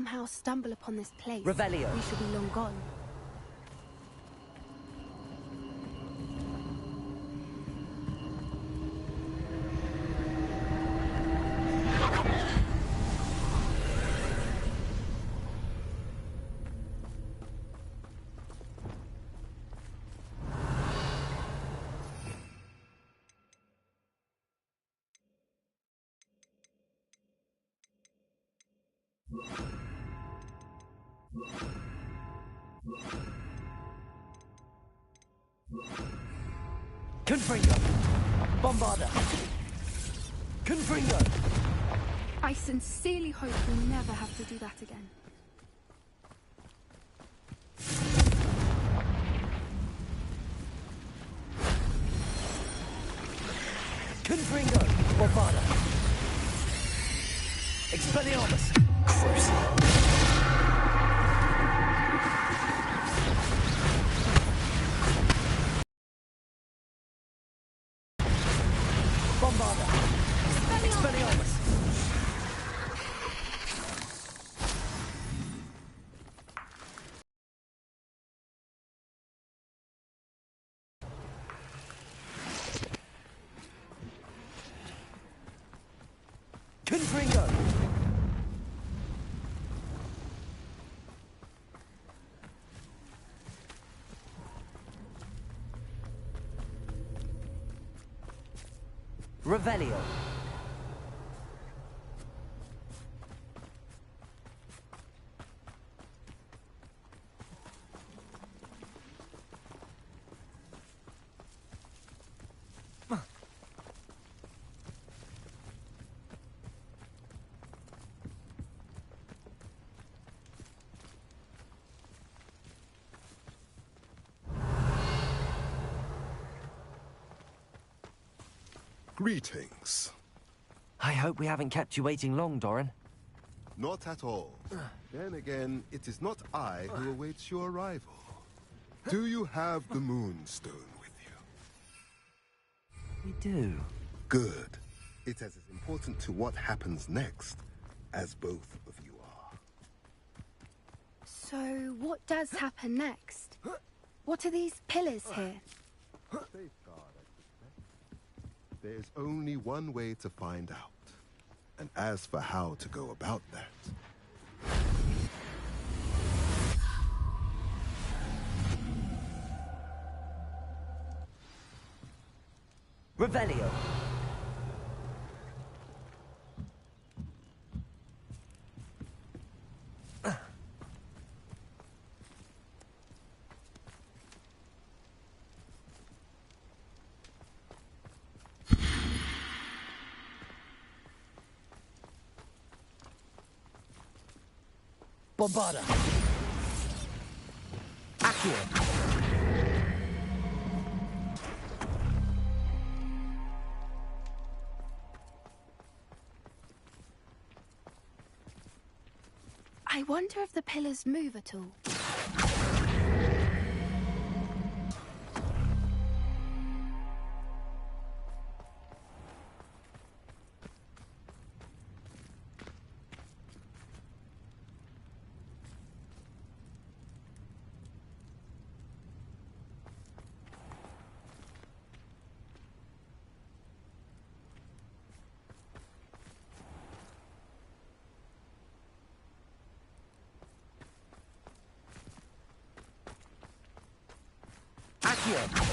somehow stumble upon this place, Revelio. we shall be long gone. Confringo! Bombarda! Confringo! I sincerely hope we'll never have to do that again. Confringo! Bombarda! Expelliarmus! Crucible! Bombarda! Expelliarmus! Confringo! Revelio. Greetings. I hope we haven't kept you waiting long, Doran. Not at all. Then again, it is not I who awaits your arrival. Do you have the Moonstone with you? We do. Good. It is as important to what happens next as both of you are. So, what does happen next? What are these pillars here? Safeguard, I suspect. There is only one way to find out. And as for how to go about that... Revelio. Bombarda. Accio. I wonder if the pillars move at all. Accio.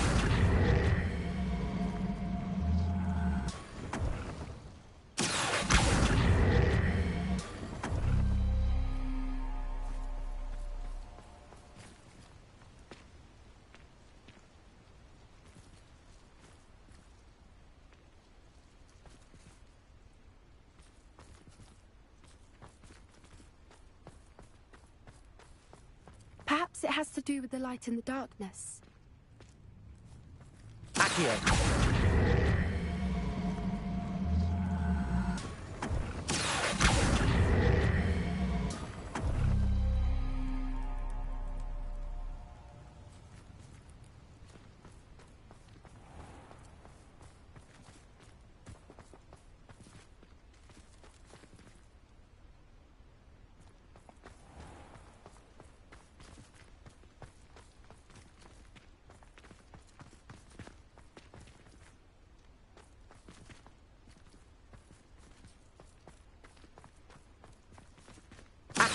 Perhaps it has to do with the light in the darkness. Accio.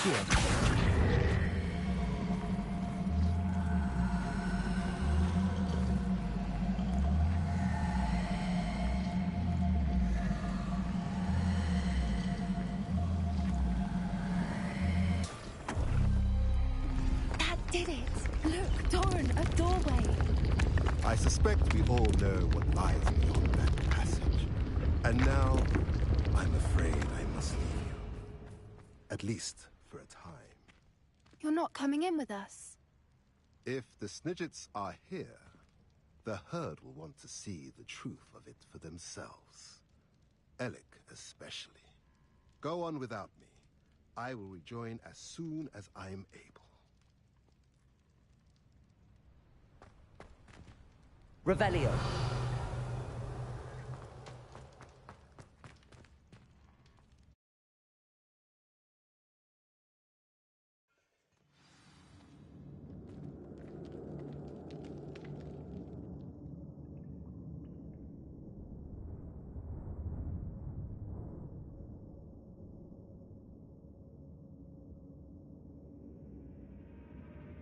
Accio. That did it. Look, Doran, a doorway. I suspect we all know what lies beyond that passage. And now, I'm afraid I must leave you. At least for a time. You're not coming in with us. If the Snidgets are here, the herd will want to see the truth of it for themselves. Alec especially. Go on without me. I will rejoin as soon as I'm able. Revelio.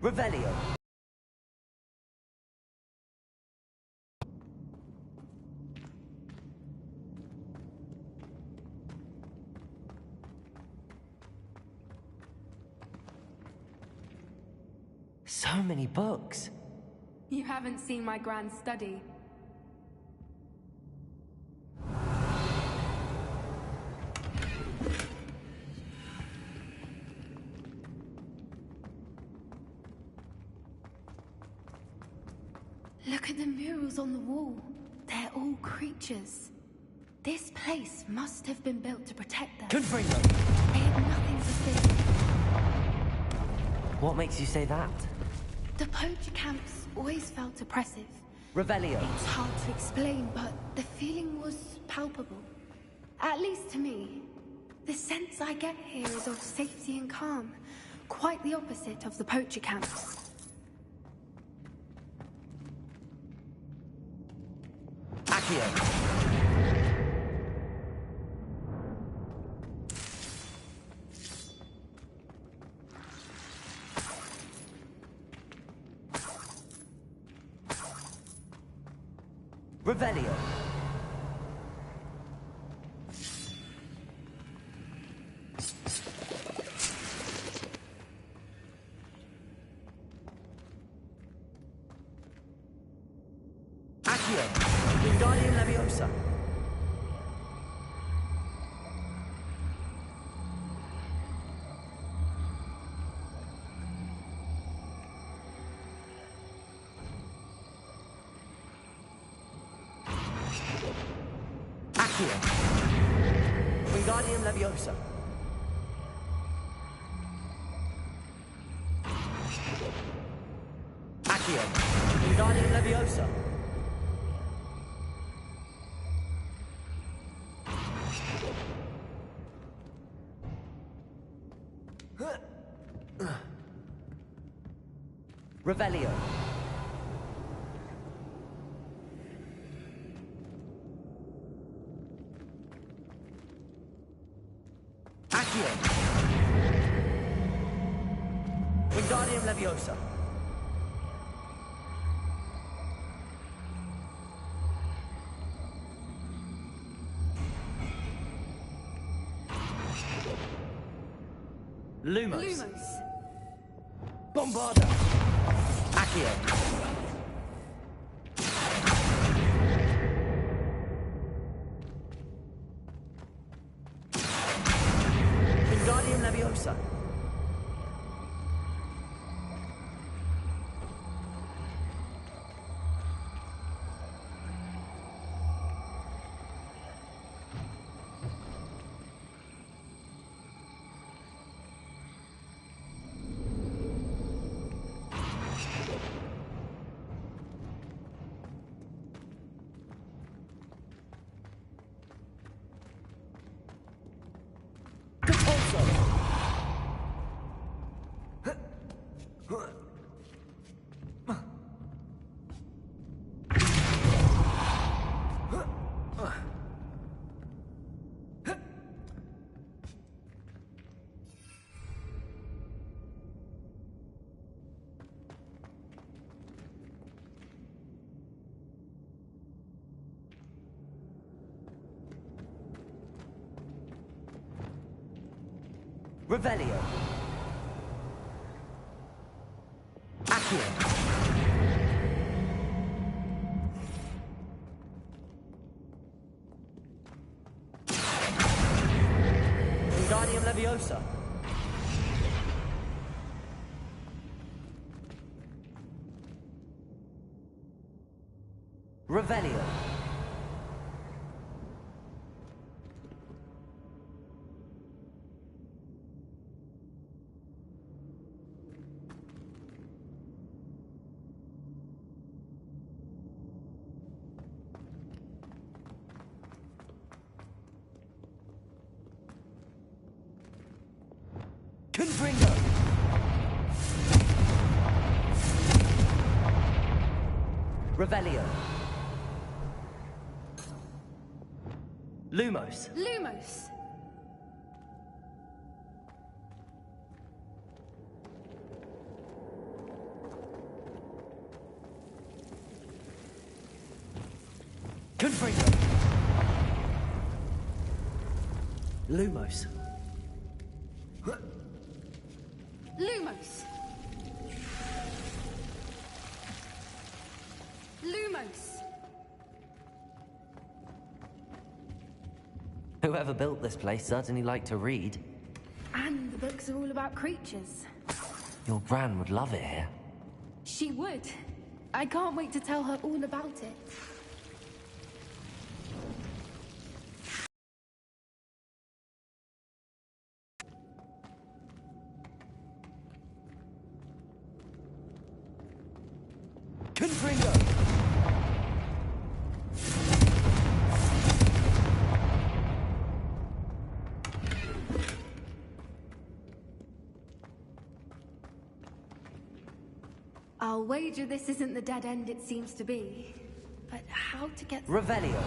Revelio. So many books. You haven't seen my grand study. Look at the murals on the wall. They're all creatures. This place must have been built to protect them. Confringo. They had nothing to fear. What makes you say that? The poacher camps always felt oppressive. Revelio. It's hard to explain, but the feeling was palpable. At least to me. The sense I get here is of safety and calm. Quite the opposite of the poacher camps. Accio. Revelio. Accio. Wingardium Leviosa. Accio. Wingardium Leviosa. Accio. Wingardium Leviosa. Revelio. Accio. Wingardium Leviosa. Lumos. Lumos. Bombarda. Accio. Wingardium Leviosa. Revelio. Accio. Wingardium Leviosa. Revelio. Confringo. Revelio. Lumos. Lumos. Confringo. Lumos. Lumos. Lumos. Whoever built this place certainly liked to read. And the books are all about creatures. Your Gran would love it here. She would. I can't wait to tell her all about it. Confringo. I'll wager this isn't the dead end it seems to be. But how to get... Revelio.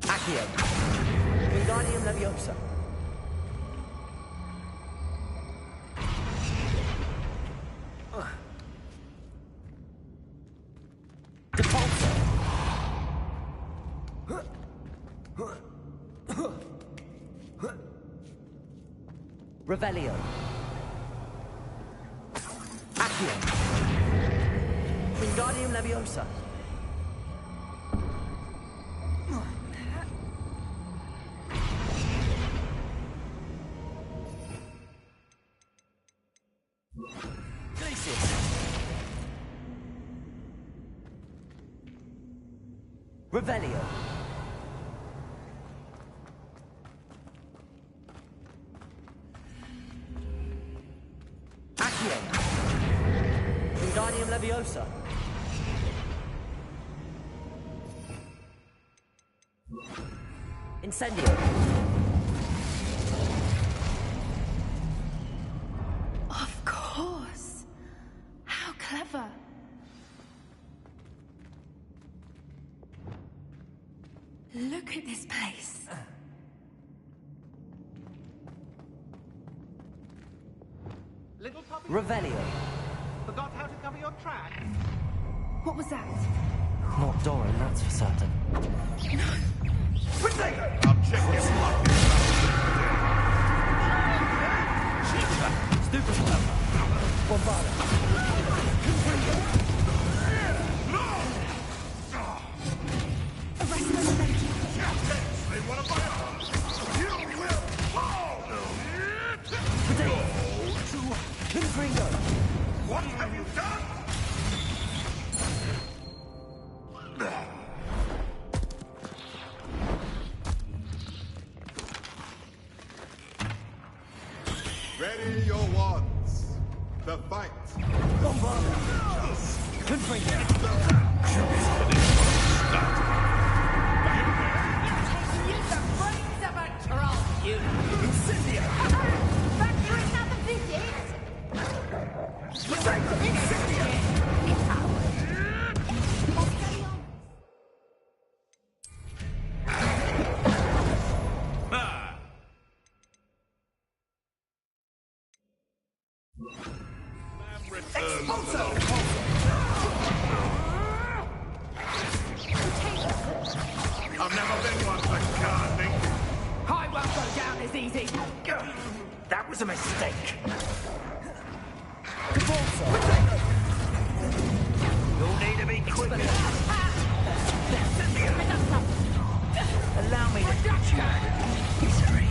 Accio. Wingardium Leviosa. Depulso. Revelio. Accio. Wingardium Leviosa. Revelio. Accio. Wingardium Leviosa. Incendio. Of course. How clever. Look at this place. Little puppy, Revelio. forgot how to cover your tracks. What was that? Not Doran, that's for certain. I'll check his pocket. Stupid clever. Bombarda. Arrest them, thank you. They want to buy us. You will fall. Potato. Confringo. What have you done? Ready your wands. The fight. Bombarda. Confringo. Incendio. Back for another visit? Incendio. What's going on? Never been one for gardening. I won't go down as easy. That was a mistake. You'll need to be quick. Allow me to teach you misery.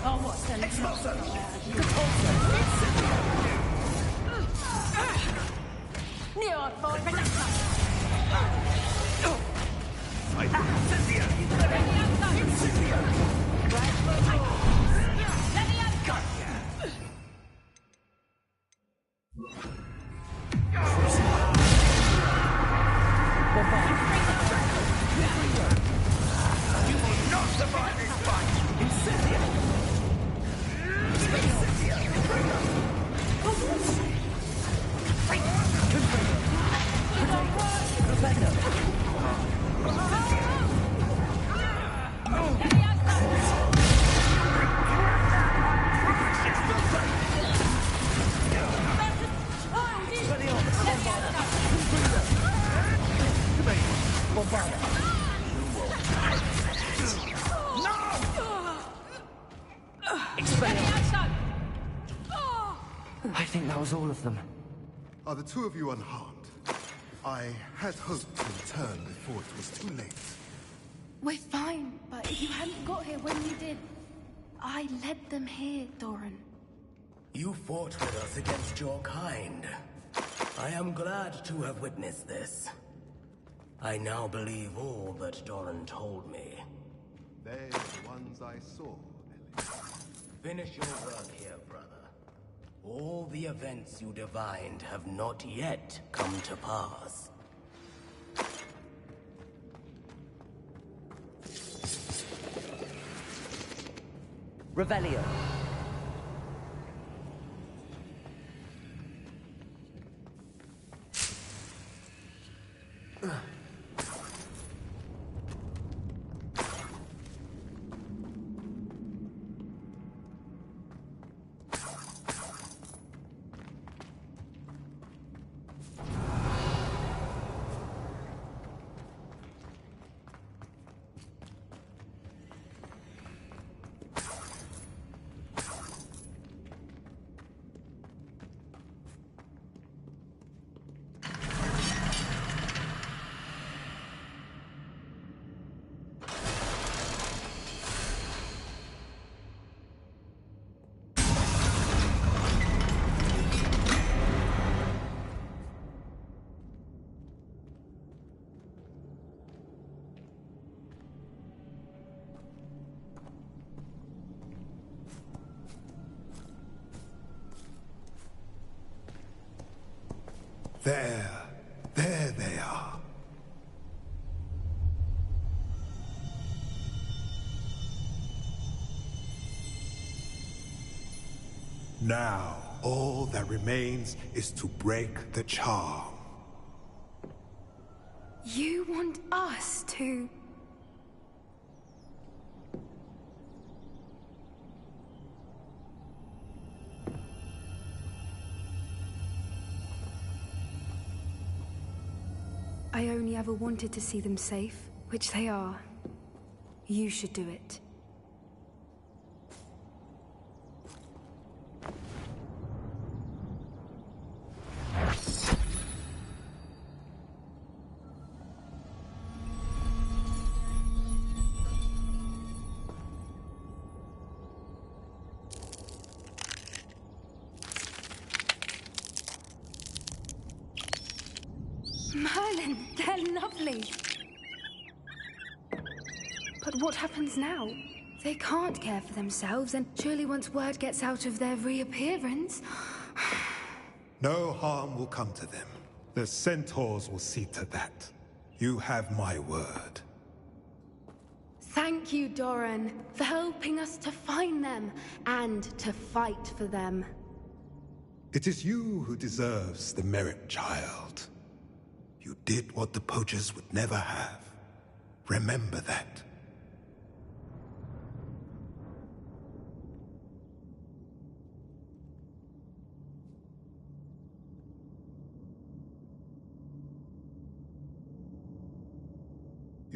Oh, what's the Neon for I think that was all of them. Are the two of you unharmed? I had hoped to return before it was too late. We're fine, but if you hadn't got here when you did, I led them here, Doran. You fought with us against your kind. I am glad to have witnessed this. I now believe all that Doran told me. They're the ones I saw, Ellie. Finish your work here, brother. All the events you divined have not yet come to pass. Revelio. There they are. Now, all that remains is to break the charm. You want us to... I only ever wanted to see them safe, which they are. You should do it. Merlin, they're lovely. But what happens now? They can't care for themselves, and surely once word gets out of their reappearance... No harm will come to them. The centaurs will see to that. You have my word. Thank you, Doran, for helping us to find them, and to fight for them. It is you who deserves the merit, child. You did what the poachers would never have. Remember that.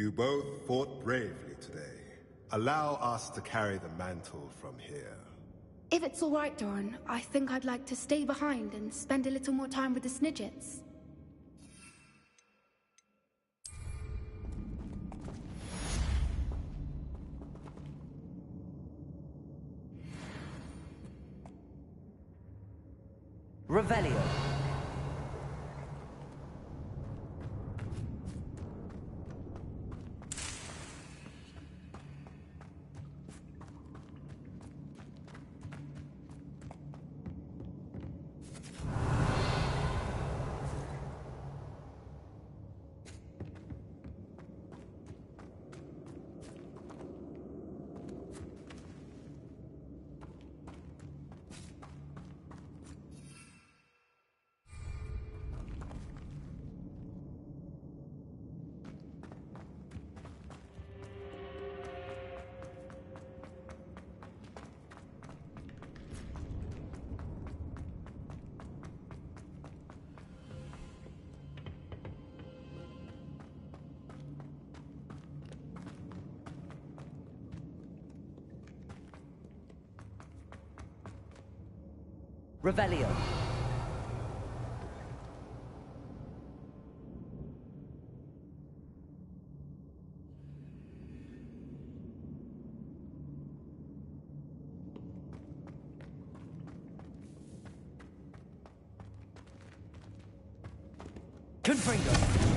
You both fought bravely today. Allow us to carry the mantle from here. If it's all right, Doran, I think I'd like to stay behind and spend a little more time with the Snidgets. Revelio. Revelio. Confringo.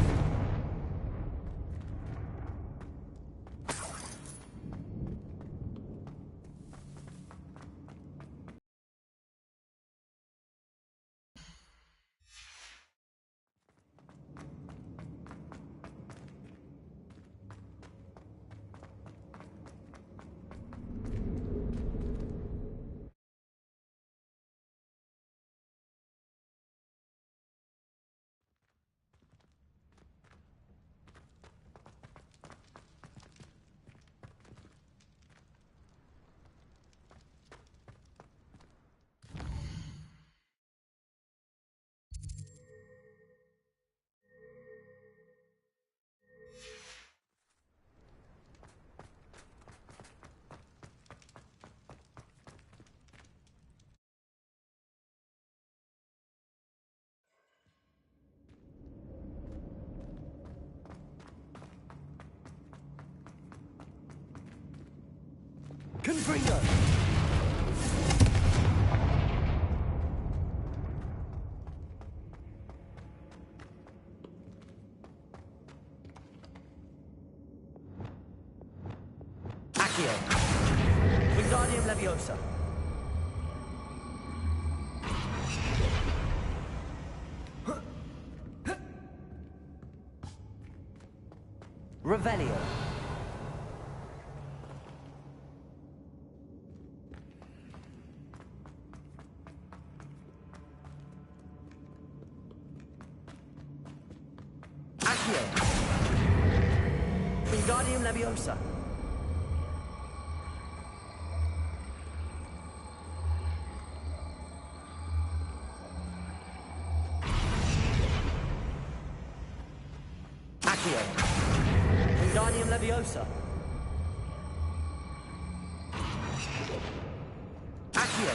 Confringo. Accio. Wingardium Leviosa. Revelio. Accio. Wingardium Leviosa. Accio. Wingardium Leviosa. Accio.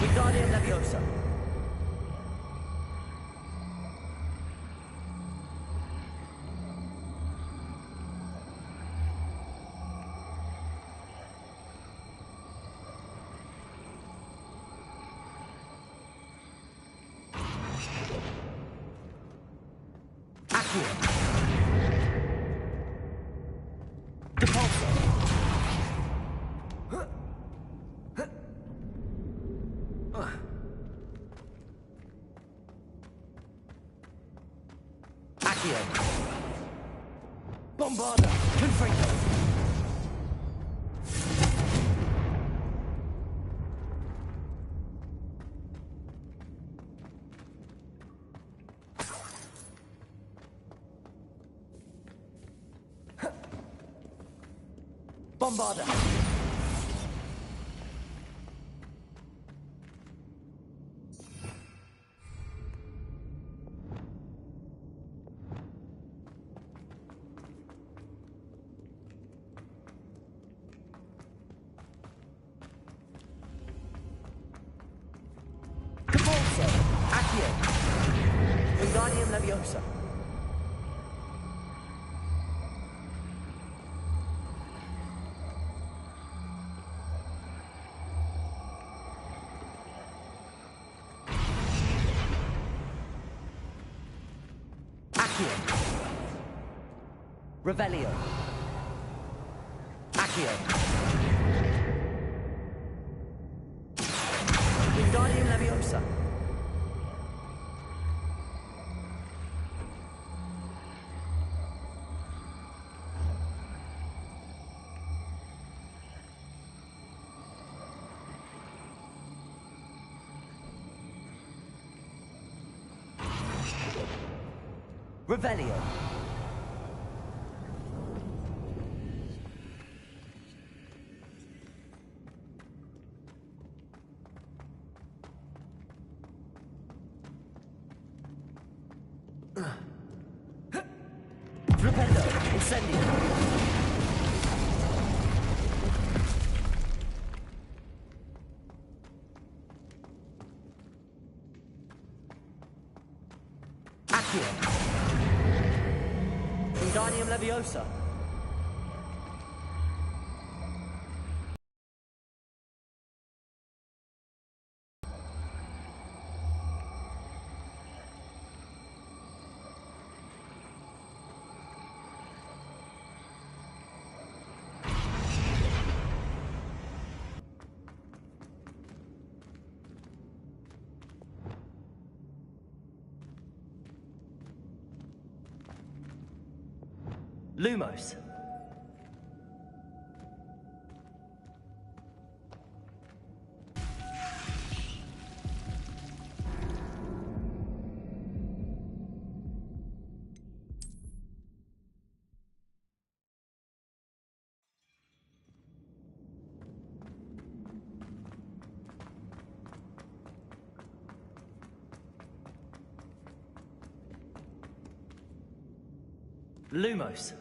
Wingardium Leviosa. Accio. Depulso. Accio. Bombarda. Confringo. Bombarda. Accio. Wingardium Leviosa. Accio. Revelio. Accio. Wingardium Leviosa. Revelio. Flipendo. Incendio. Accio. Wingardium Leviosa. Lumos. Lumos.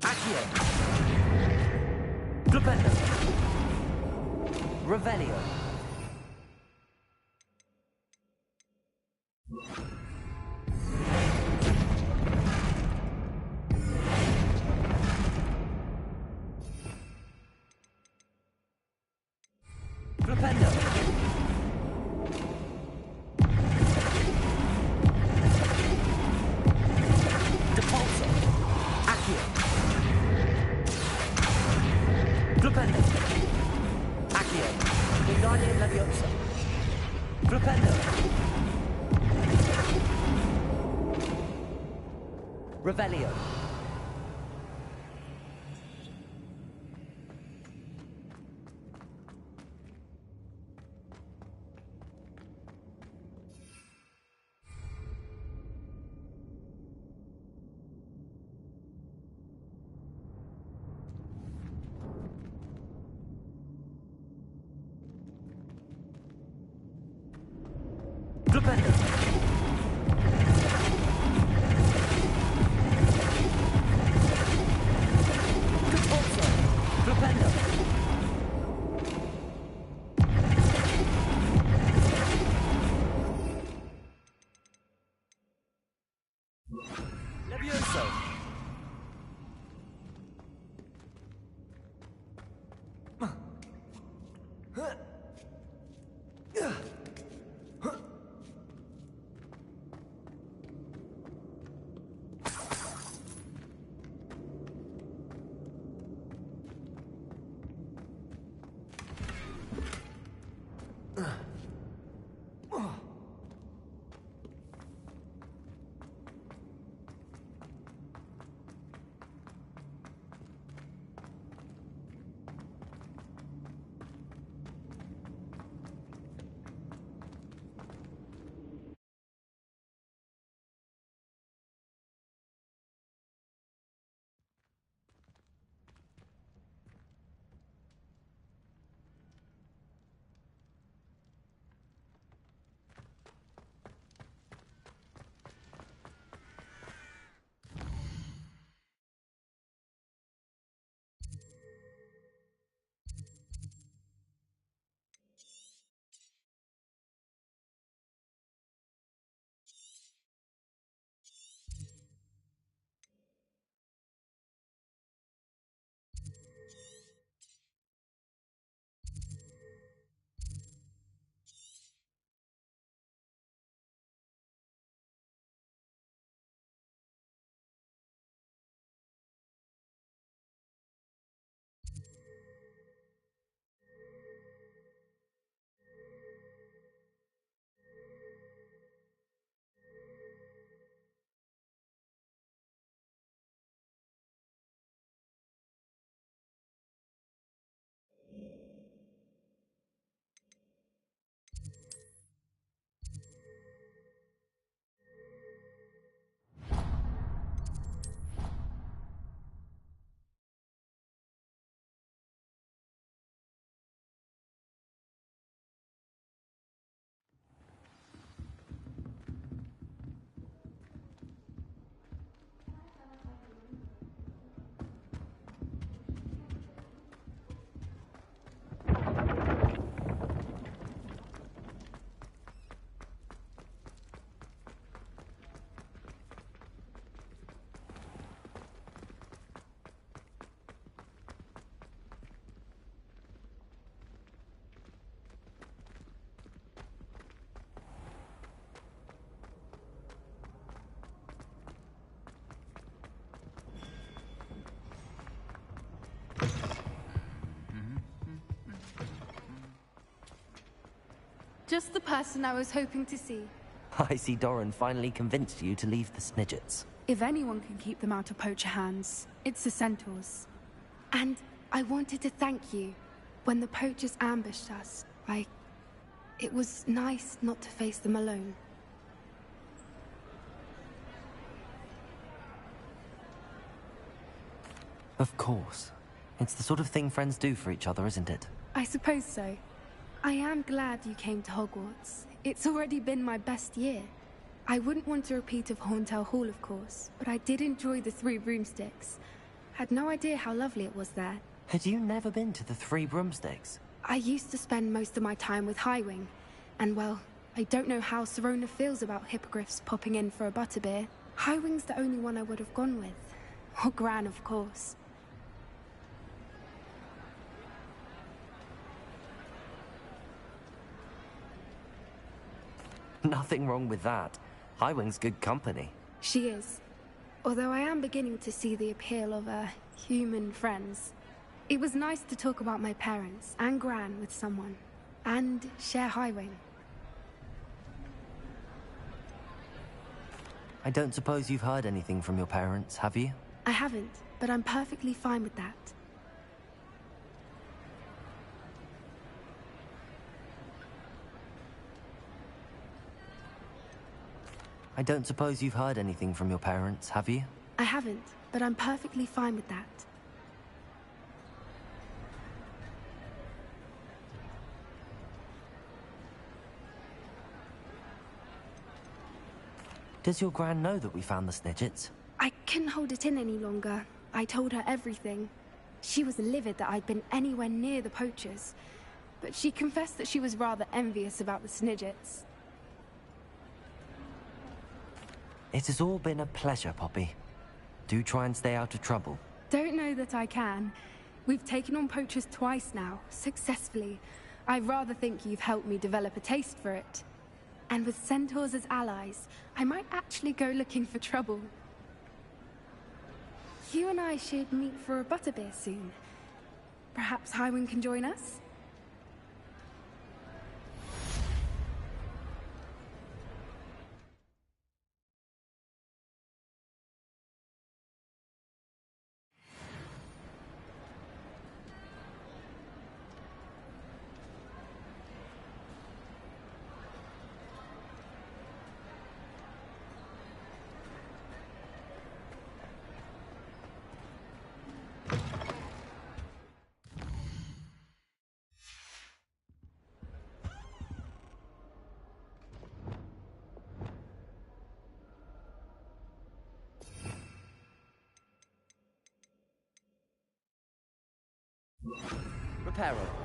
Accio. Flipendo. Revelio. Flipendo. Depulso. Accio. Flipendo. Accio. Wingardium Leviosa. Flipendo. Revelio. Flipendo. Depulso. Flipendo. Levioso. Just the person I was hoping to see. I see Doran finally convinced you to leave the Snidgets. If anyone can keep them out of poacher hands, it's the centaurs. And I wanted to thank you. When the poachers ambushed us, it was nice not to face them alone. Of course. It's the sort of thing friends do for each other, isn't it? I suppose so. I am glad you came to Hogwarts. It's already been my best year. I wouldn't want a repeat of Horntail Hall, of course, but I did enjoy the Three Broomsticks. Had no idea how lovely it was there. Had you never been to the Three Broomsticks? I used to spend most of my time with Highwing, and well, I don't know how Serona feels about hippogriffs popping in for a butterbeer. Highwing's the only one I would have gone with. Or Gran, of course. Nothing wrong with that. Highwing's good company. She is. Although I am beginning to see the appeal of, human friends. It was nice to talk about my parents and Gran with someone. And share Highwing. I don't suppose you've heard anything from your parents, have you? I haven't, but I'm perfectly fine with that. I don't suppose you've heard anything from your parents, have you? I haven't, but I'm perfectly fine with that. Does your Gran know that we found the Snidgets? I couldn't hold it in any longer. I told her everything. She was livid that I'd been anywhere near the poachers, but she confessed that she was rather envious about the Snidgets. It has all been a pleasure, Poppy. Do try and stay out of trouble. Don't know that I can. We've taken on poachers twice now, successfully. I rather think you've helped me develop a taste for it. And with centaurs as allies, I might actually go looking for trouble. You and I should meet for a butterbeer soon. Perhaps Highwing can join us? Reparo.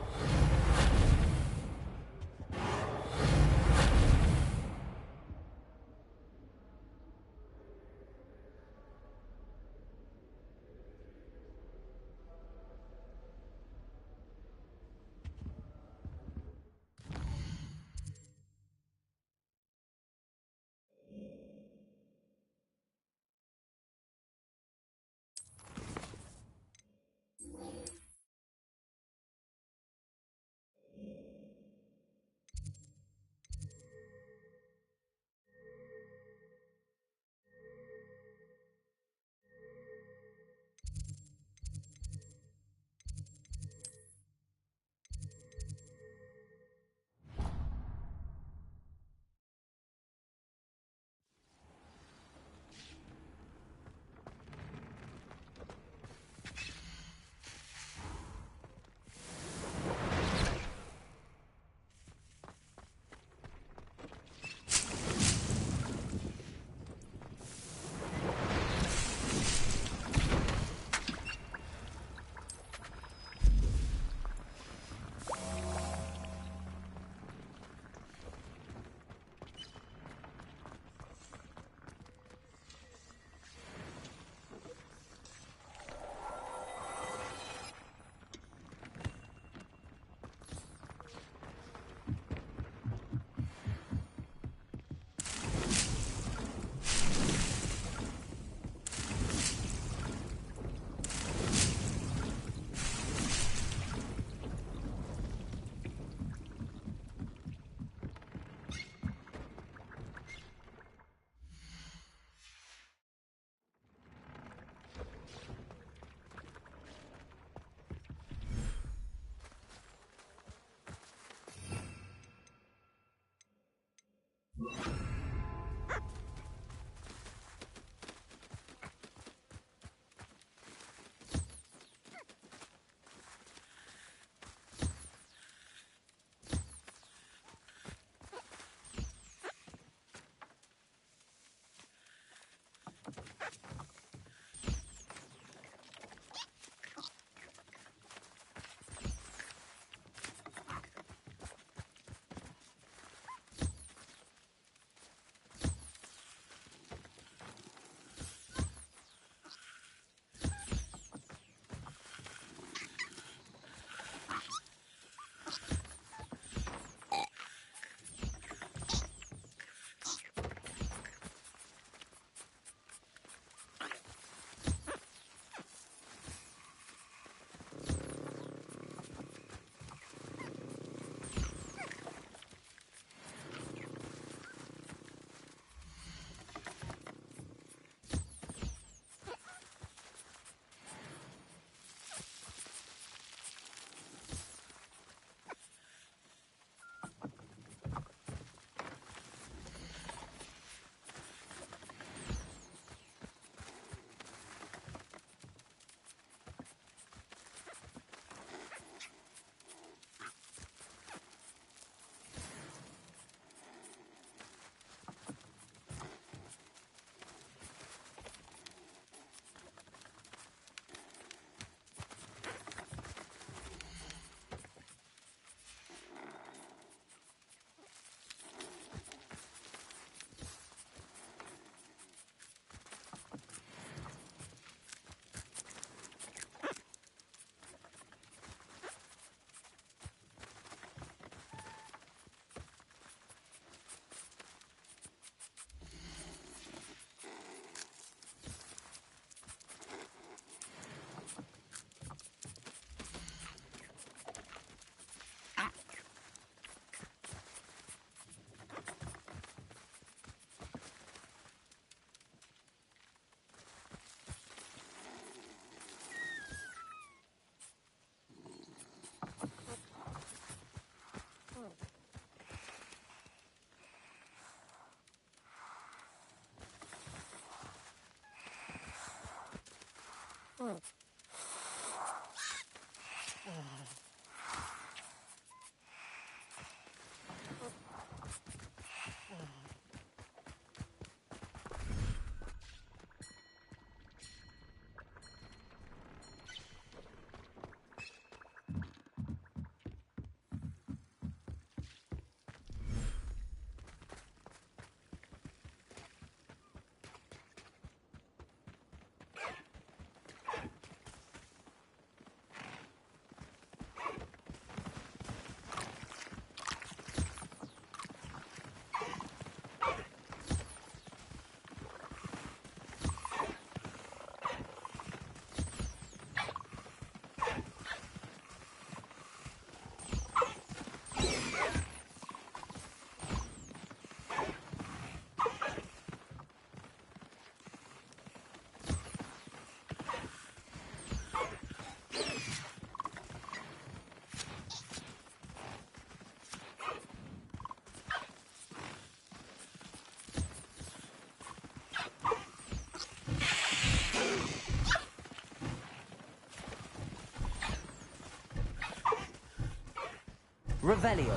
Revelio.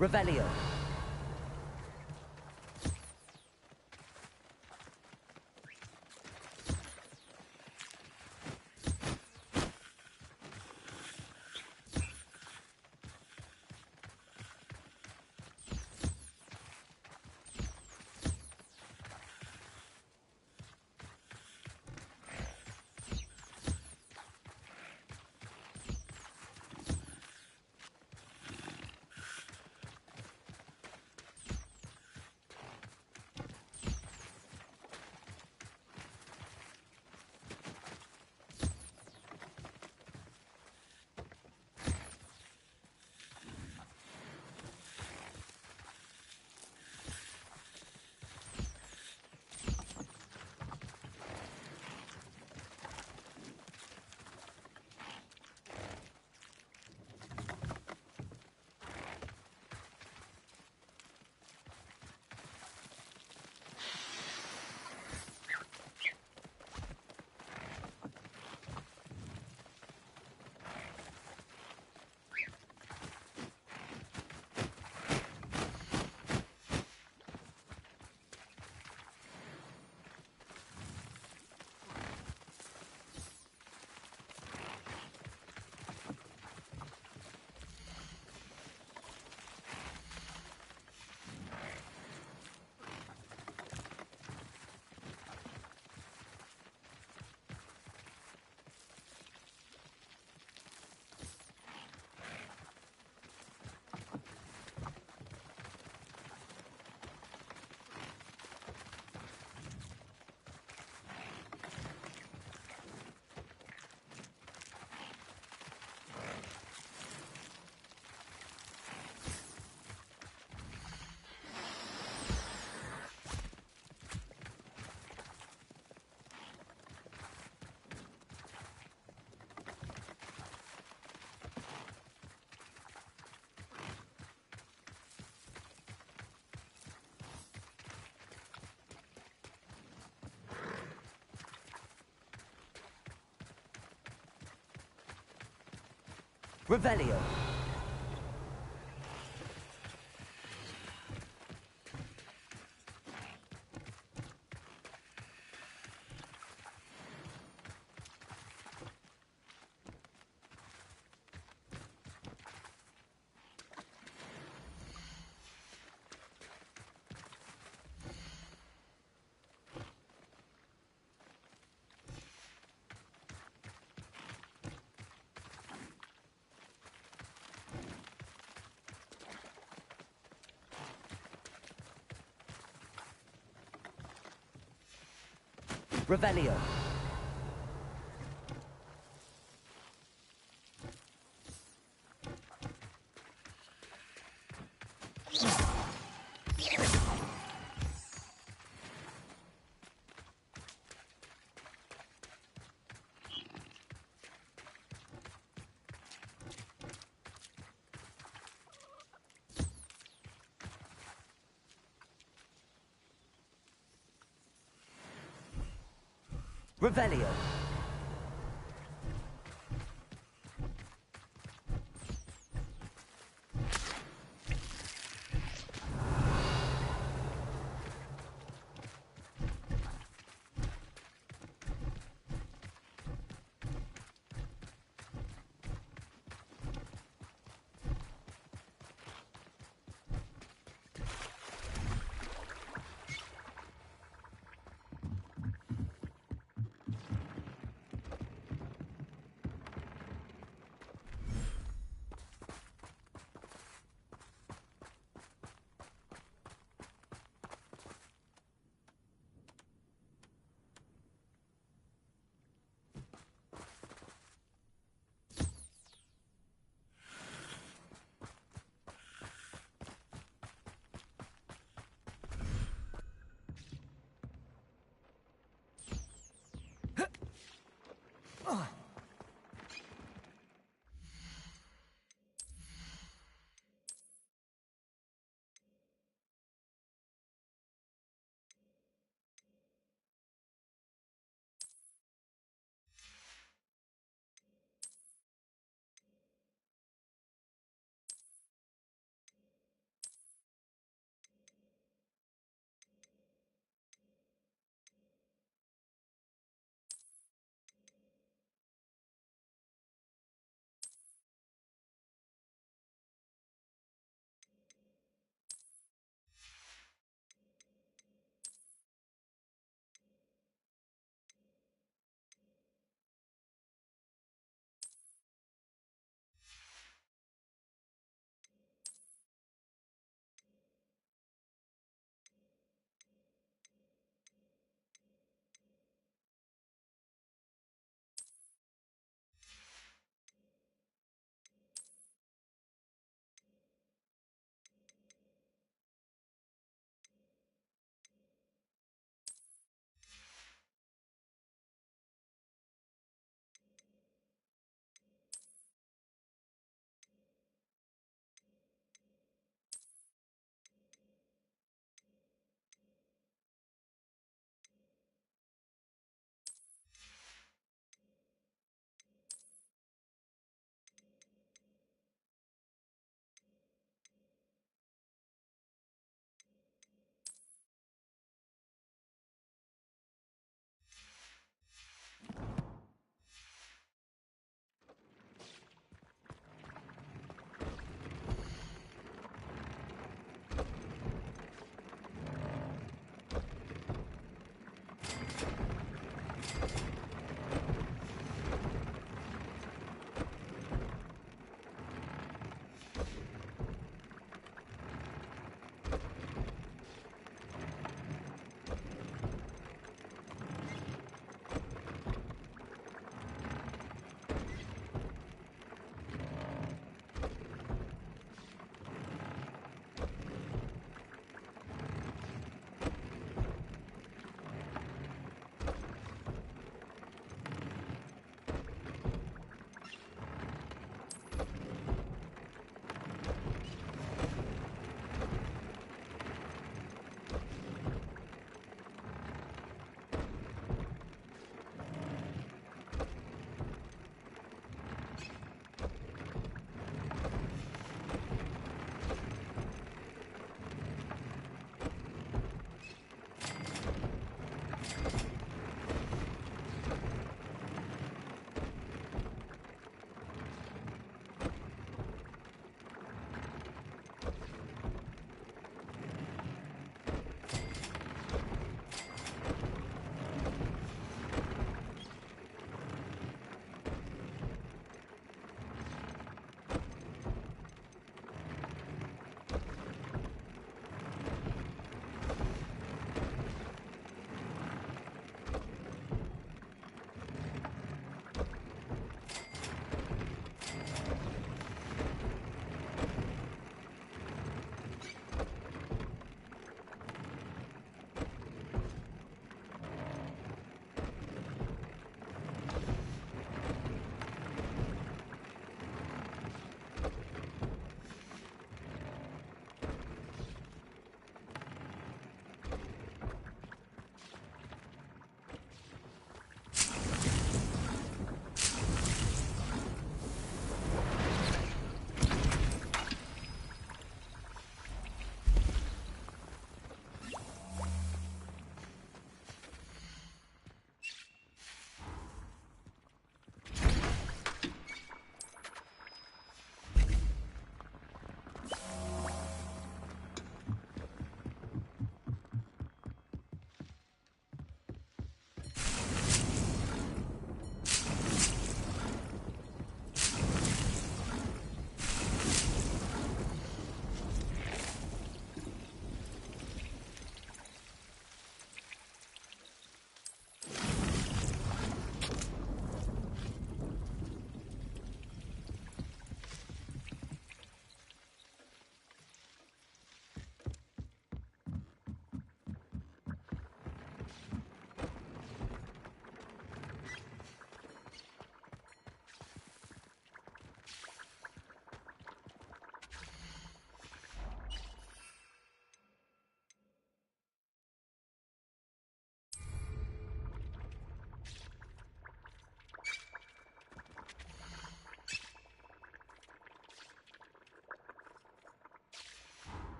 Revelio. Revelio. Revelio. Revelio.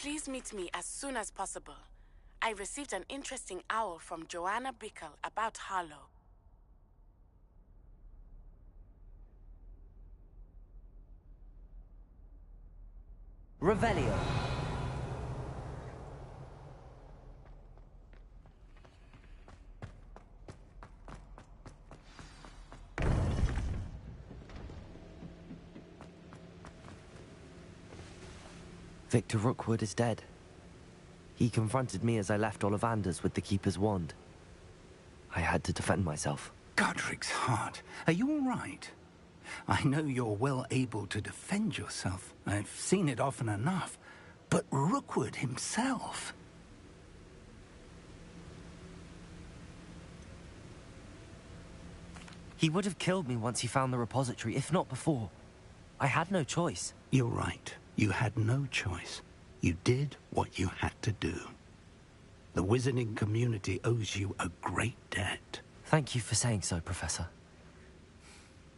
Please meet me as soon as possible. I received an interesting owl from Joanna Bickle about Harlow. Revelio. Victor Rookwood is dead. He confronted me as I left Ollivander's with the Keeper's wand. I had to defend myself. Godric's heart. Are you all right? I know you're well able to defend yourself. I've seen it often enough. But Rookwood himself... He would have killed me once he found the repository, if not before. I had no choice. You're right. You had no choice. You did what you had to do. The wizarding community owes you a great debt. Thank you for saying so, Professor.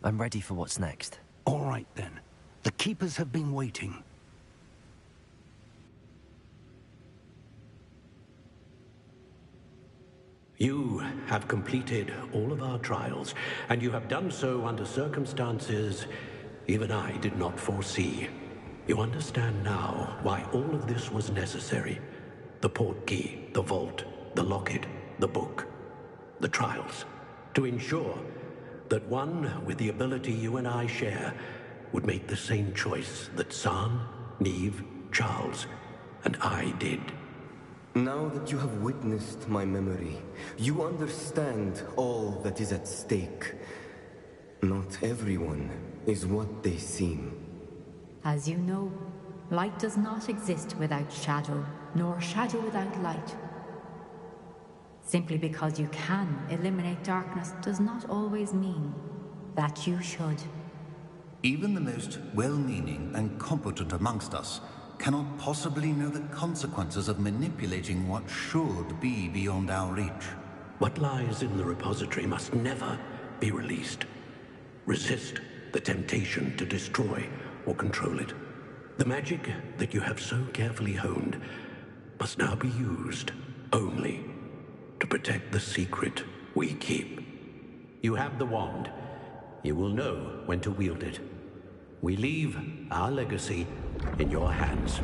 I'm ready for what's next. All right, then. The Keepers have been waiting. You have completed all of our trials, and you have done so under circumstances even I did not foresee. You understand now why all of this was necessary. The portkey, the vault, the locket, the book, the trials. To ensure that one with the ability you and I share would make the same choice that San, Neve, Charles, and I did. Now that you have witnessed my memory, you understand all that is at stake. Not everyone is what they seem. As you know, light does not exist without shadow, nor shadow without light. Simply because you can eliminate darkness does not always mean that you should. Even the most well-meaning and competent amongst us cannot possibly know the consequences of manipulating what should be beyond our reach. What lies in the repository must never be released. Resist the temptation to destroy or control it. The magic that you have so carefully honed must now be used only to protect the secret we keep. You have the wand. You will know when to wield it. We leave our legacy in your hands.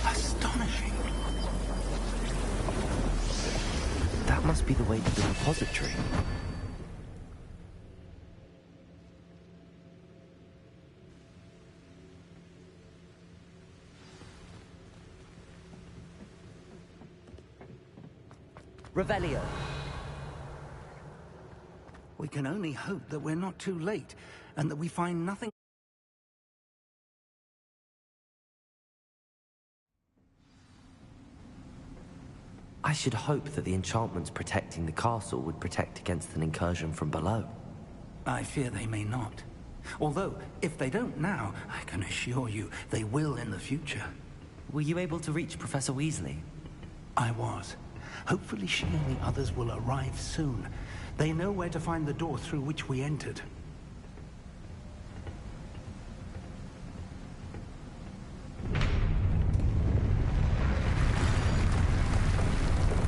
Astonishing. That must be the way to the repository. Revelio. We can only hope that we're not too late, and that we find nothing... I should hope that the enchantments protecting the castle would protect against an incursion from below. I fear they may not. Although, if they don't now, I can assure you they will in the future. Were you able to reach Professor Weasley? I was. Hopefully she and the others will arrive soon. They know where to find the door through which we entered.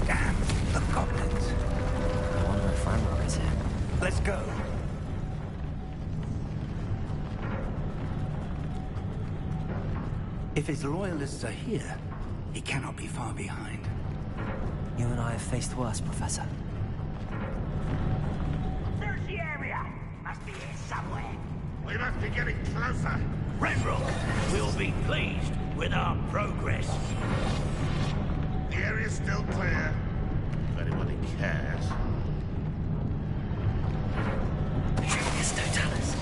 Damn, the goblins. I wonder if Ranrock is here. Let's go. If his loyalists are here, he cannot be far behind. You and I have faced worse, Professor. Search the area! Must be here somewhere. We must be getting closer. Ranrock will be pleased with our progress. The area's still clear. If anybody cares. Yes, don't tell us.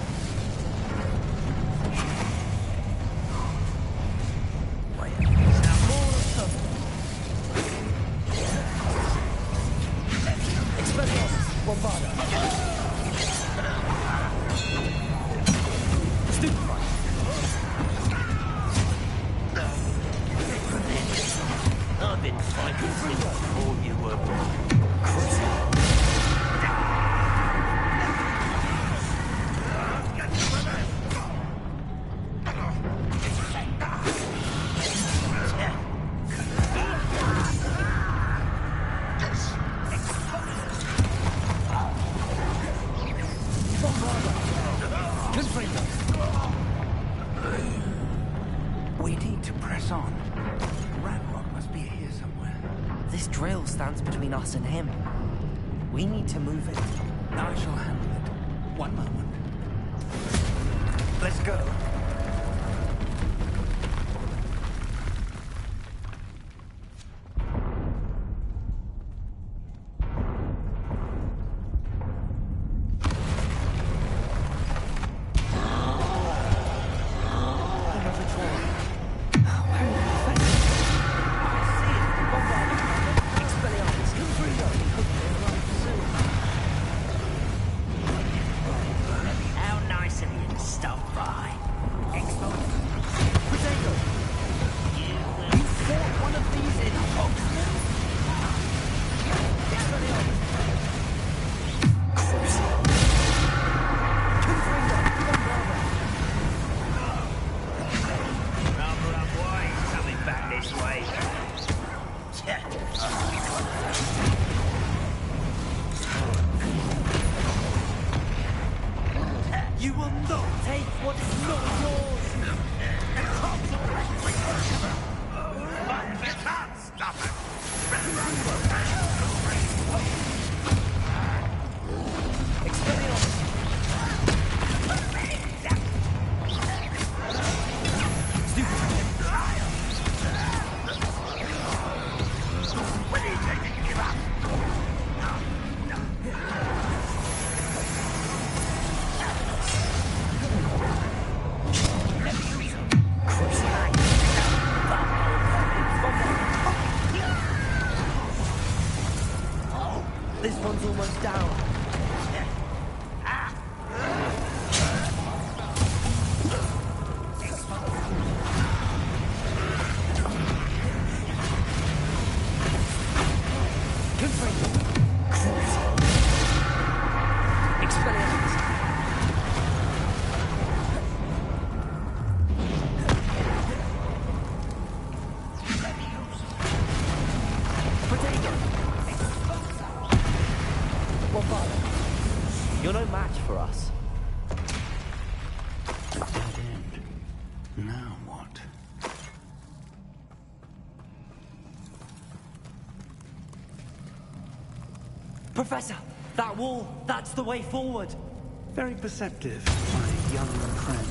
I've been fighting since before you were born. us and him. We need to move it. I shall handle it. One moment. Let's go. How nice of you to stop by. Potato! You fought one of these in Hogwarts? Rather unwise coming back this way. You will not take what is not yours! You can't stop it! When are you taking to give up? This one's almost down. You're no match for us. Dead end. Now what? Professor, that wall, that's the way forward. Very perceptive, my young friend.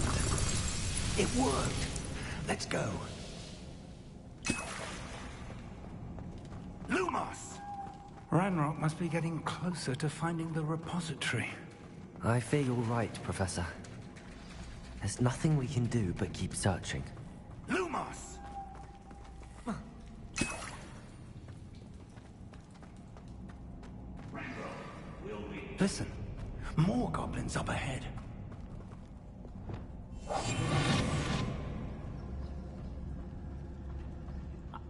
It worked. Let's go. Lumos! Ranrock must be getting closer to finding the repository. I fear you're right, Professor. There's nothing we can do but keep searching. Lumos! Listen, more goblins up ahead. I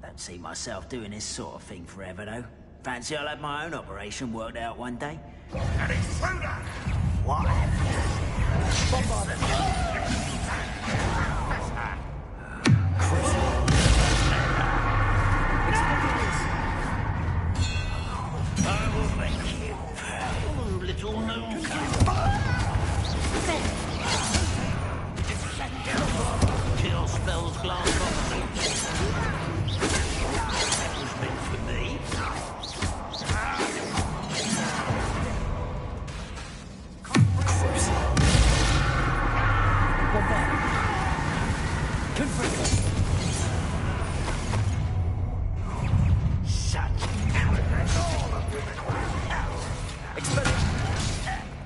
don't see myself doing this sort of thing forever, though. Fancy I'll have my own operation worked out one day. And it's sooner! What? I will make you proud, little newcomer. Kill spells glass boxes. That was meant for me.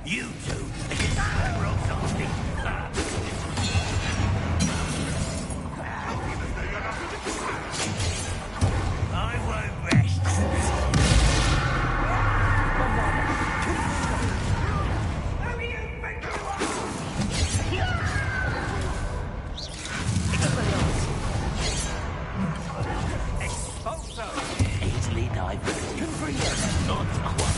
You two against the ropes on me. I won't rest. Who do you think you are? Easily diverted. Not quite.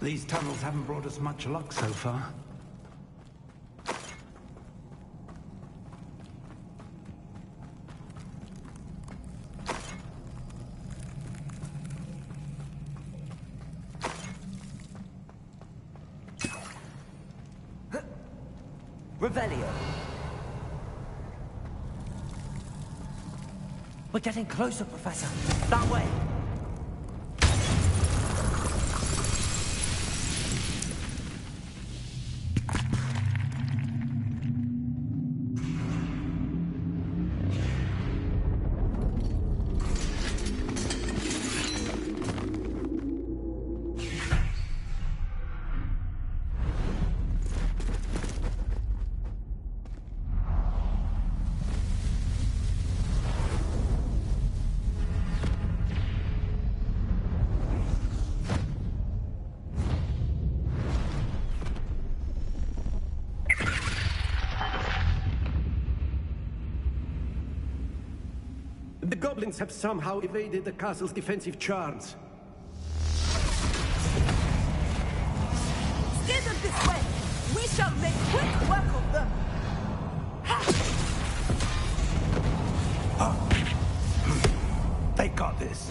These tunnels haven't brought us much luck so far. Revelio. We're getting closer, Professor. That way. The goblins have somehow evaded the castle's defensive charms. Steer them this way! We shall make quick work of them! They got this.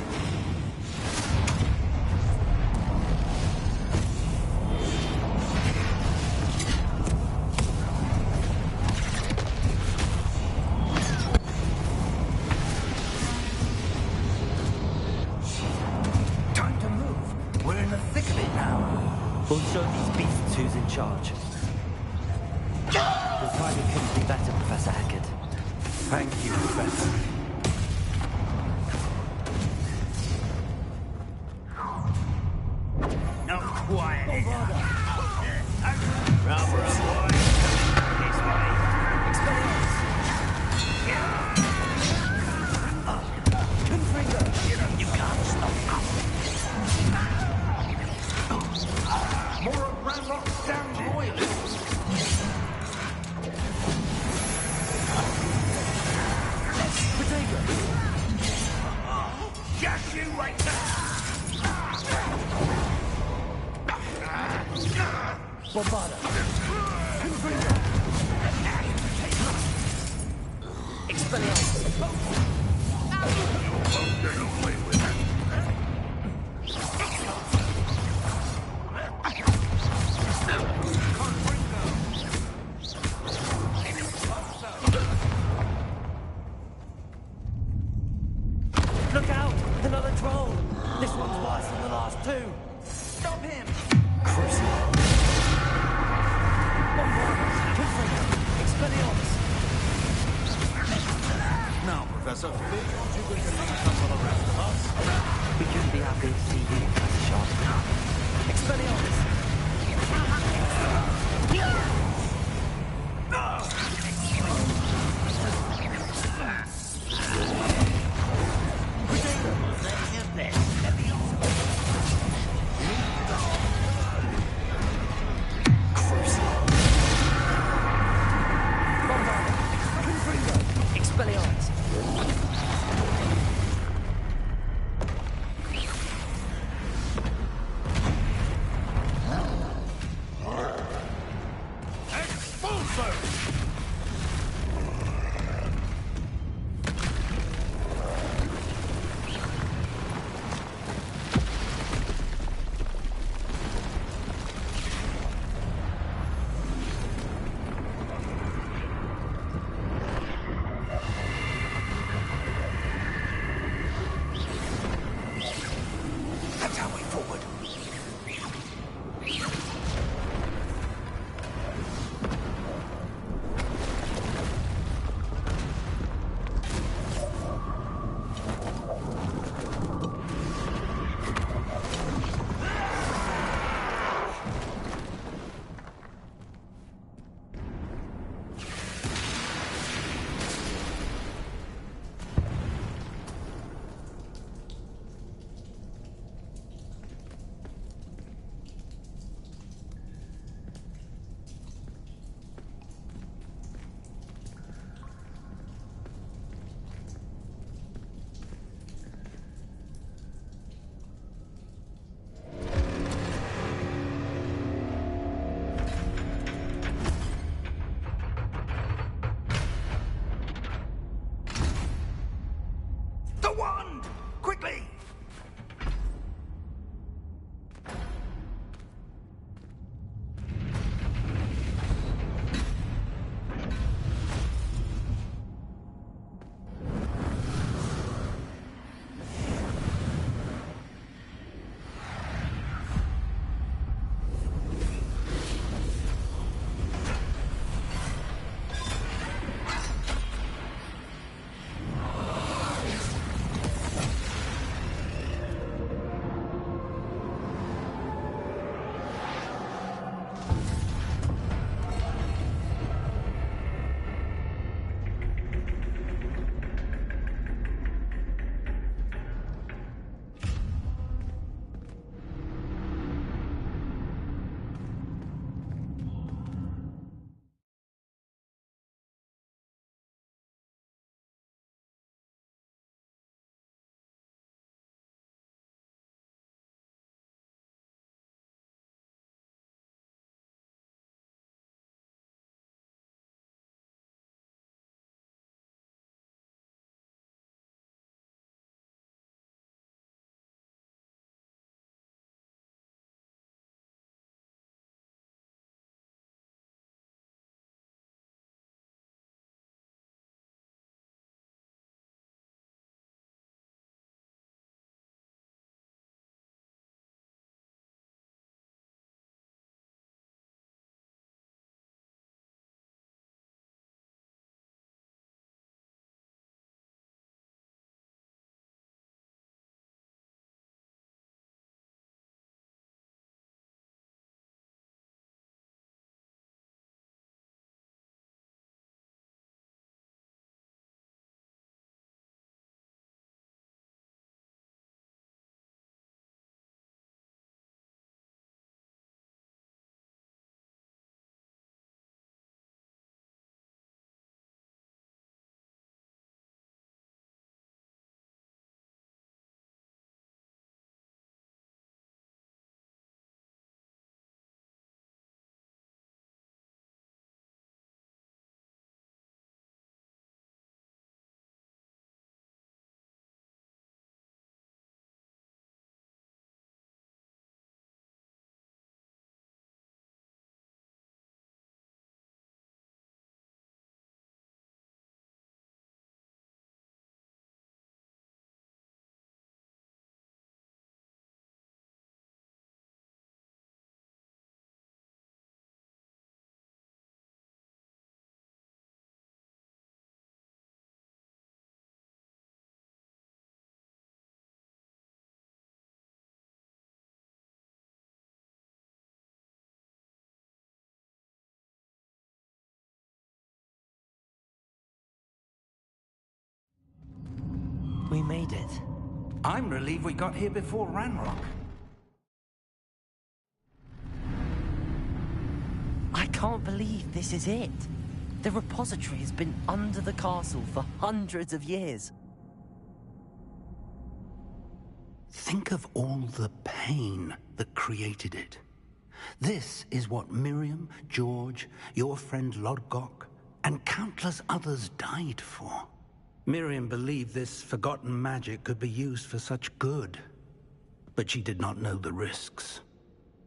We'll show these beasts who's in charge. Your timing couldn't be better, Professor Hecat. Thank you, Professor. Not quiet enough. Rubber, boy. This way. Expelliarmus! Confringo! You can't stop us. More of Ranrock's damn royalists. Just you wait Bombarda! Confringo! Expelliarmus! Get away with it. Look out! Another troll! This one's worse than the last two! Stop him! Crucible! Bombarda! Confringo! Expelliarmus! Now, Professor, big aren't you going to leave some for the rest of us? We couldn't be happy to see you, Professor Sharp. Expelliarmus! We made it. I'm relieved we got here before Ranrock. I can't believe this is it. The repository has been under the castle for hundreds of years. Think of all the pain that created it. This is what Miriam, George, your friend Lodgok, and countless others died for. Miriam believed this forgotten magic could be used for such good, but she did not know the risks.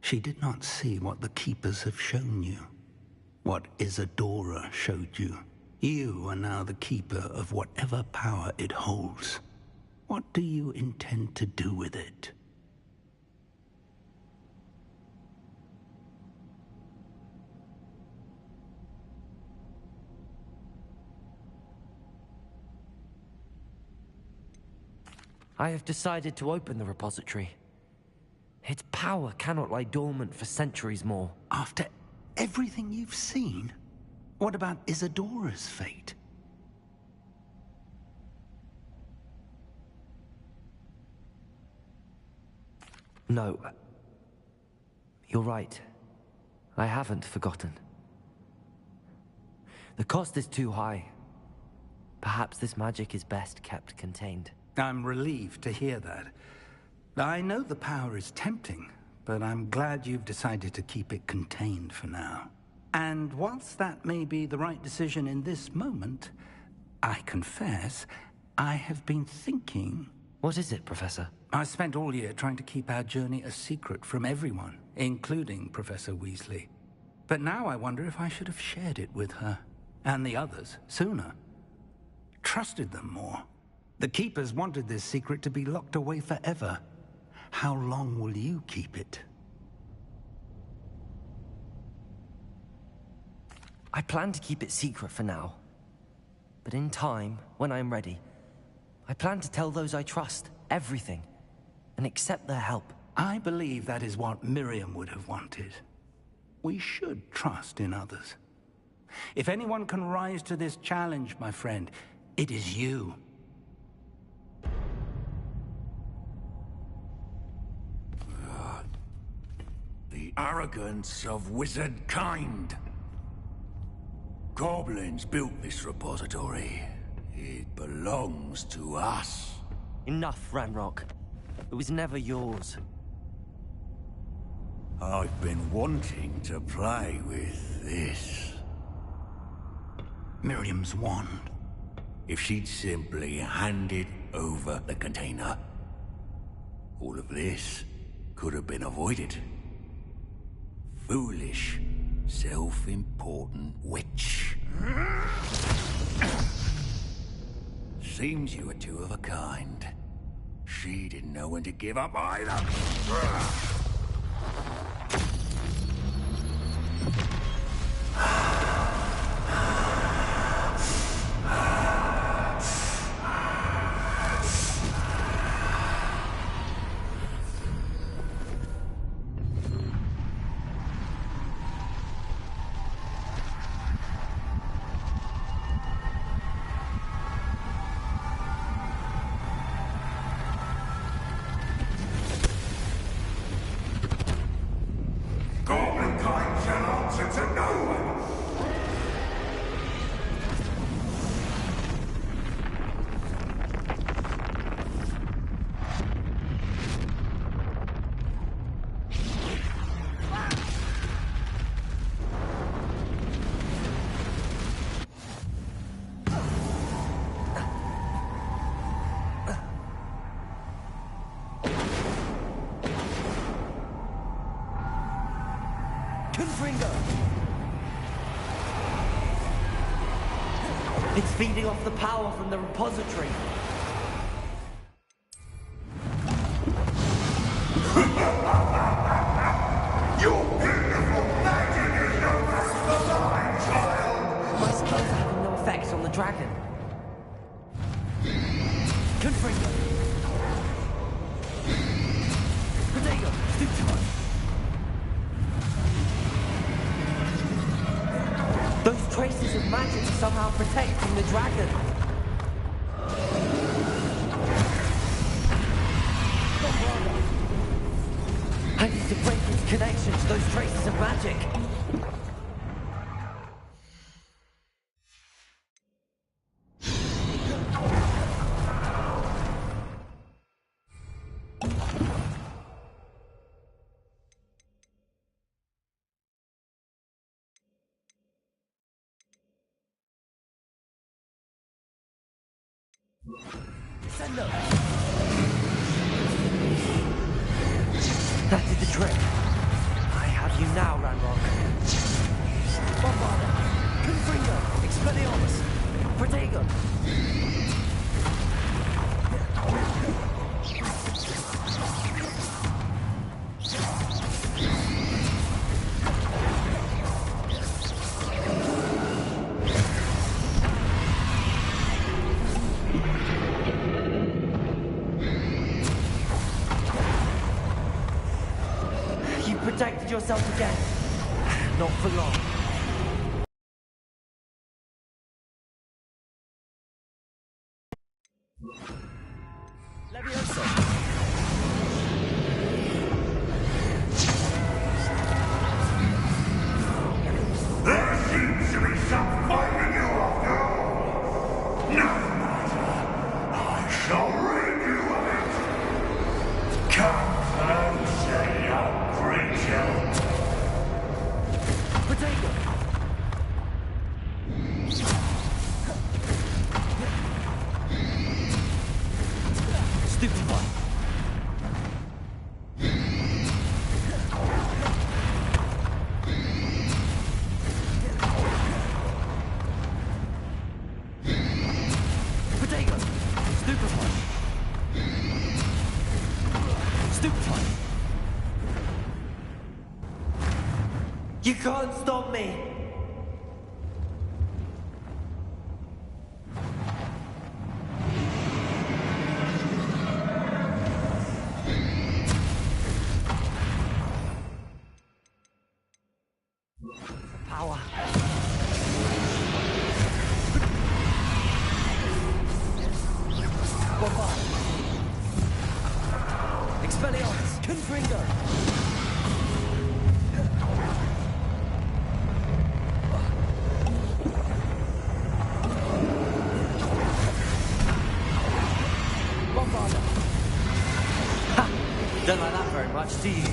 She did not see what the Keepers have shown you, what Isadora showed you. You are now the Keeper of whatever power it holds. What do you intend to do with it? I have decided to open the repository. Its power cannot lie dormant for centuries more. After everything you've seen? What about Isadora's fate? No. You're right. I haven't forgotten. The cost is too high. Perhaps this magic is best kept contained. I'm relieved to hear that. I know the power is tempting, but I'm glad you've decided to keep it contained for now. And whilst that may be the right decision in this moment, I confess, I have been thinking... What is it, Professor? I spent all year trying to keep our journey a secret from everyone, including Professor Weasley. But now I wonder if I should have shared it with her, and the others, sooner. Trusted them more. The Keepers wanted this secret to be locked away forever. How long will you keep it? I plan to keep it secret for now. But in time, when I'm ready, I plan to tell those I trust everything and accept their help. I believe that is what Miriam would have wanted. We should trust in others. If anyone can rise to this challenge, my friend, it is you. The arrogance of wizard kind. Goblins built this repository. It belongs to us. Enough, Ranrock. It was never yours. I've been wanting to play with this. Miriam's wand. If she'd simply handed over the container, all of this could have been avoided. Foolish, self-important witch. Seems you were two of a kind. She didn't know when to give up either. It's feeding off the power from the repository. Your beautiful magic is no match for mine, child! My skills are having no effect on the dragon. Confringo! Protego! Stupid! Those traces of magic are somehow protecting the dragon. need to break its connection to those traces of magic. That did the trick. I have you now, Ranrock. Bombarda, Confringo, Expelliarmus, Protego. Protected yourself again. Not for long. Levioso. There seems to be some fighting you after all. No matter. I shall rid you of it. Come closer, young creature. Potato. Stupefy. Potato. Stupefy. Stupefy. You can't stop me! Power. Bombard. Expelliarmus. Confringo. Don't like that very much, do you?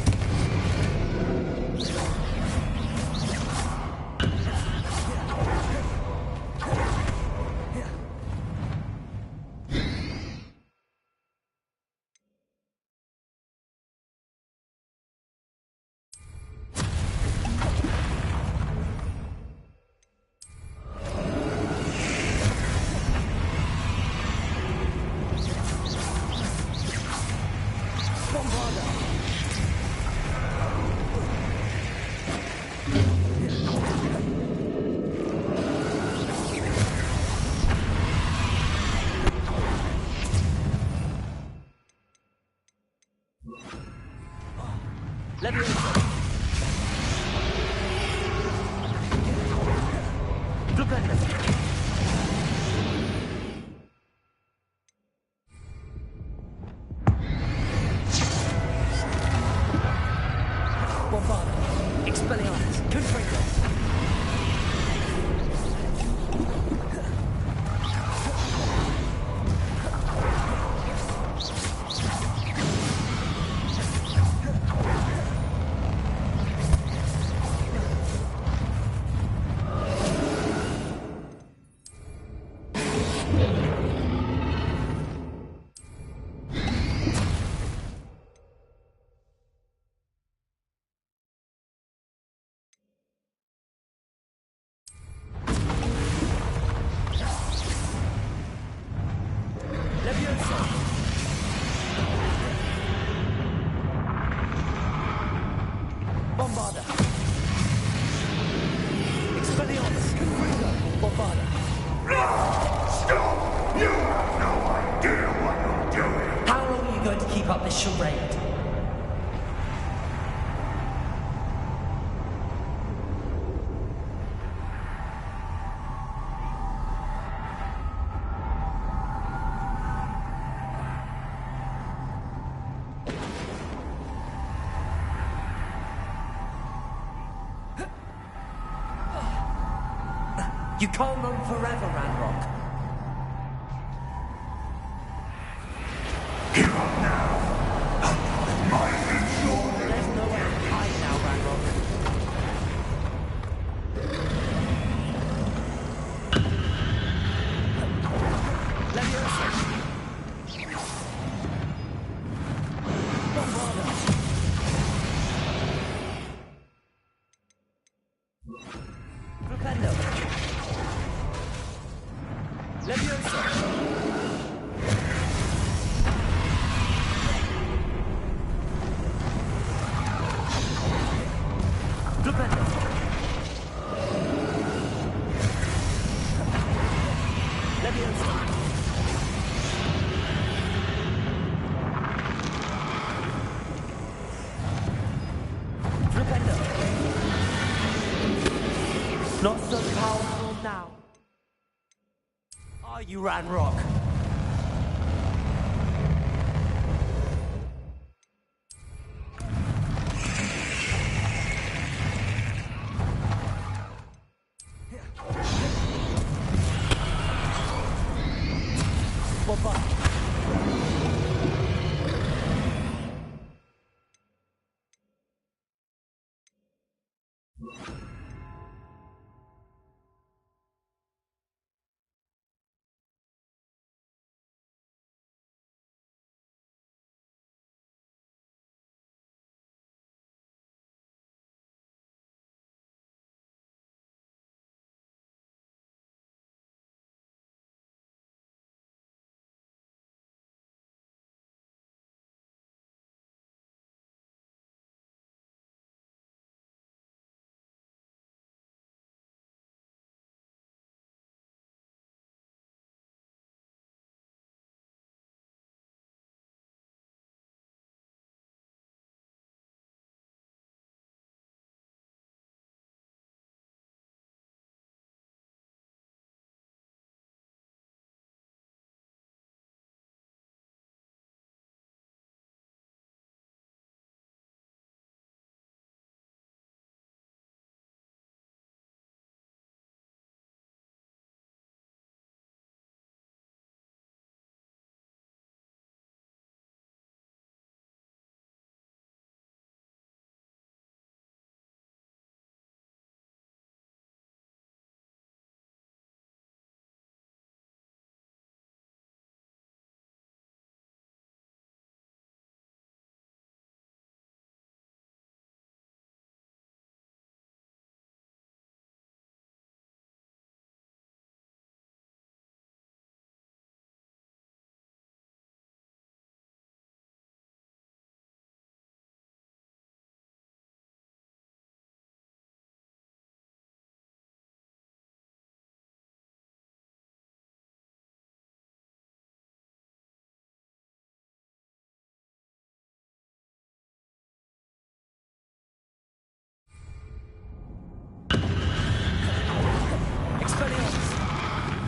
Levioso. Flupendo. Bombarda. Expelliarmus. Confringo. Bombarda. Expelliarmus. Confringo. Bombarda. Stop! You have no idea what you're doing. How long are you going to keep up this charade? You can't run forever, Ranrock. Give up now. My control. There's nowhere to hide now, Ranrock. Leviosa. Bombarda. Flipendo. Leviosa. Flipendo. Leviosa. Flipendo. Not so powerful now. Are you, Ranrock? Bye-bye.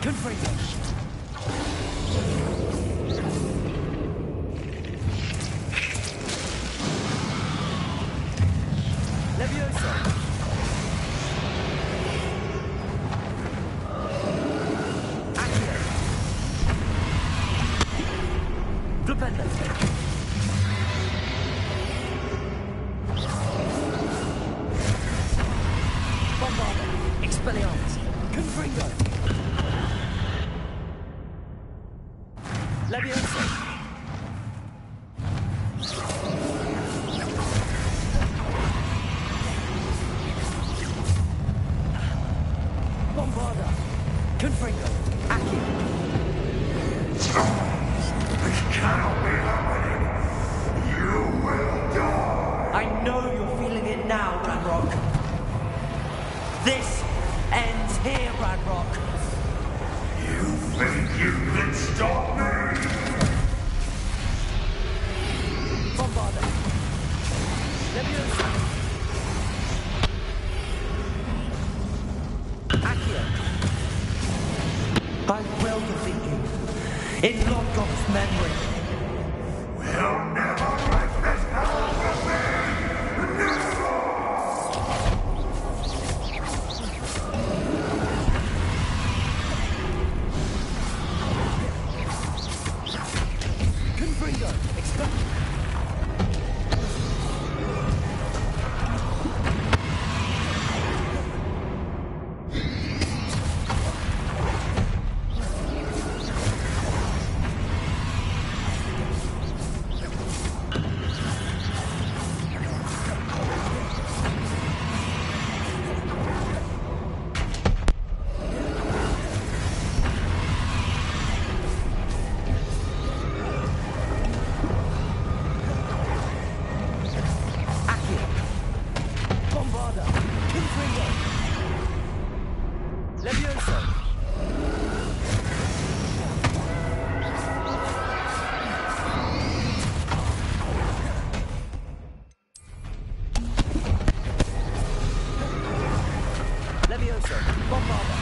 Confringo. Leviosa. Accio. Flipendo. Bombarda. Expelliarmus. Confringo. Leviosa. Bombarda. Confringo. Accio. This cannot be happening. You will die. I know you're feeling it now, Ranrock. This ends here, Ranrock. You think you can stop me? Bombarda. Leviosa. Accio. I will defeat you. In Lodgok's memory. We'll never break this power from me! Never! Confringo! Levioso! Levioso! Bombarda!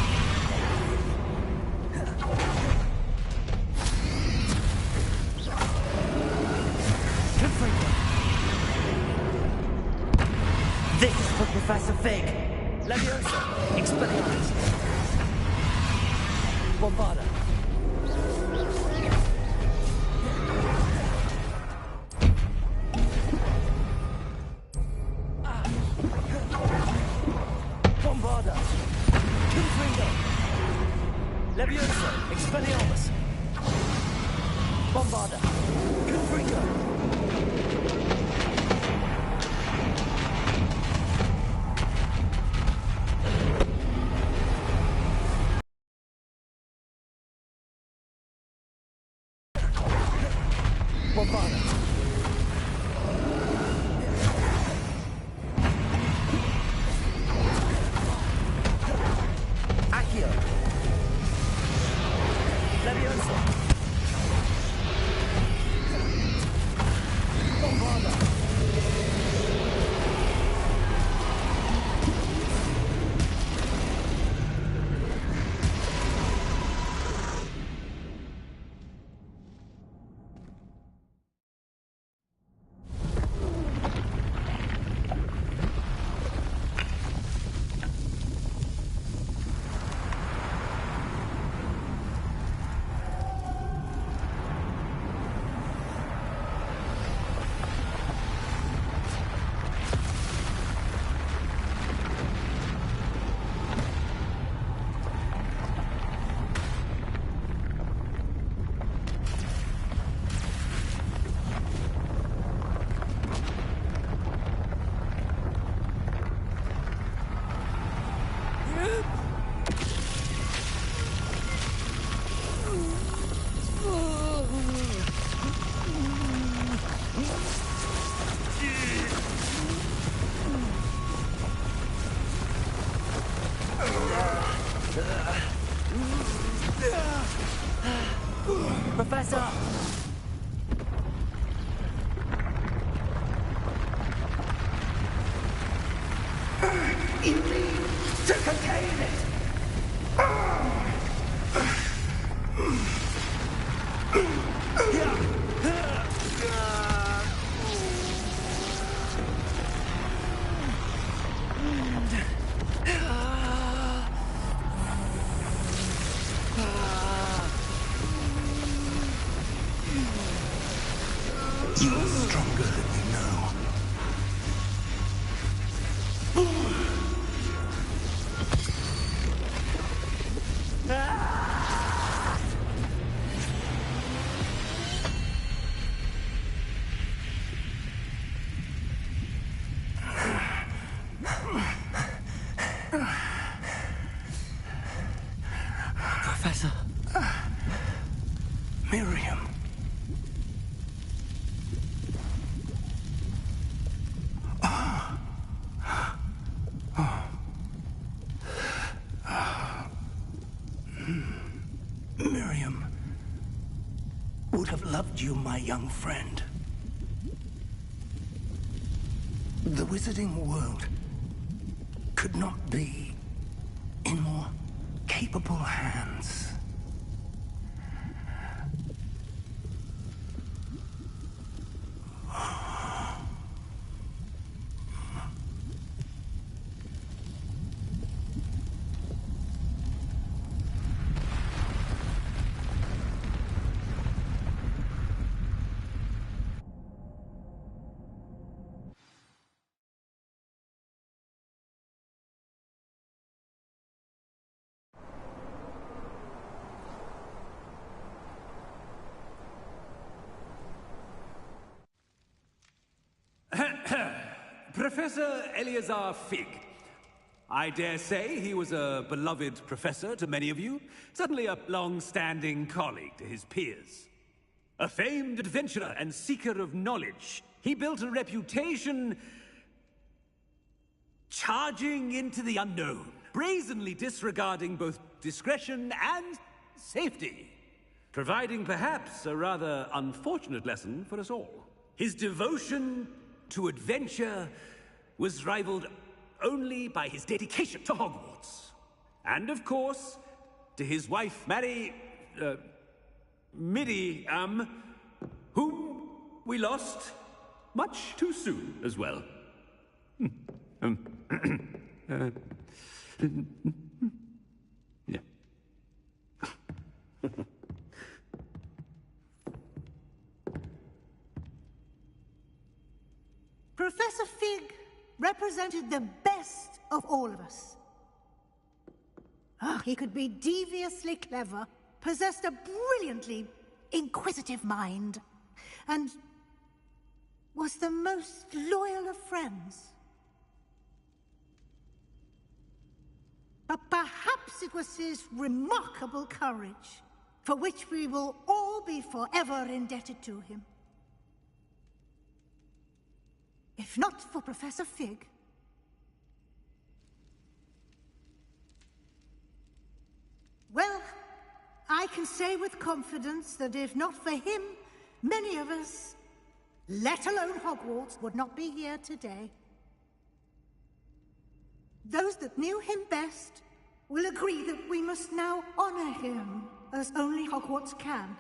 Confringo! This is for Professor Fig! Levioso! Expelliarmus! Bombarda! Bombarda! Confringo! Levioso! Expelliarmus! Bombarda! Confringo! Bombarda! Accio! Levioso! Bombarda! Professor! You need to contain it! You're stronger than you know. Professor. Miriam. Miriam would have loved you, my young friend. The wizarding world could not be in more capable hands. Professor Eleazar Fig. I dare say he was a beloved professor to many of you, certainly a long-standing colleague to his peers. A famed adventurer and seeker of knowledge, he built a reputation charging into the unknown, brazenly disregarding both discretion and safety, providing perhaps a rather unfortunate lesson for us all. His devotion to adventure was rivaled only by his dedication to Hogwarts. And of course, to his wife, Midi, whom we lost much too soon as well. Yeah. Professor Fig represented the best of all of us. He could be deviously clever, possessed a brilliantly inquisitive mind, and was the most loyal of friends. But perhaps it was his remarkable courage, for which we will all be forever indebted to him. If not for Professor Fig, well, I can say with confidence that if not for him, many of us, let alone Hogwarts, would not be here today. Those that knew him best will agree that we must now honor him as only Hogwarts can,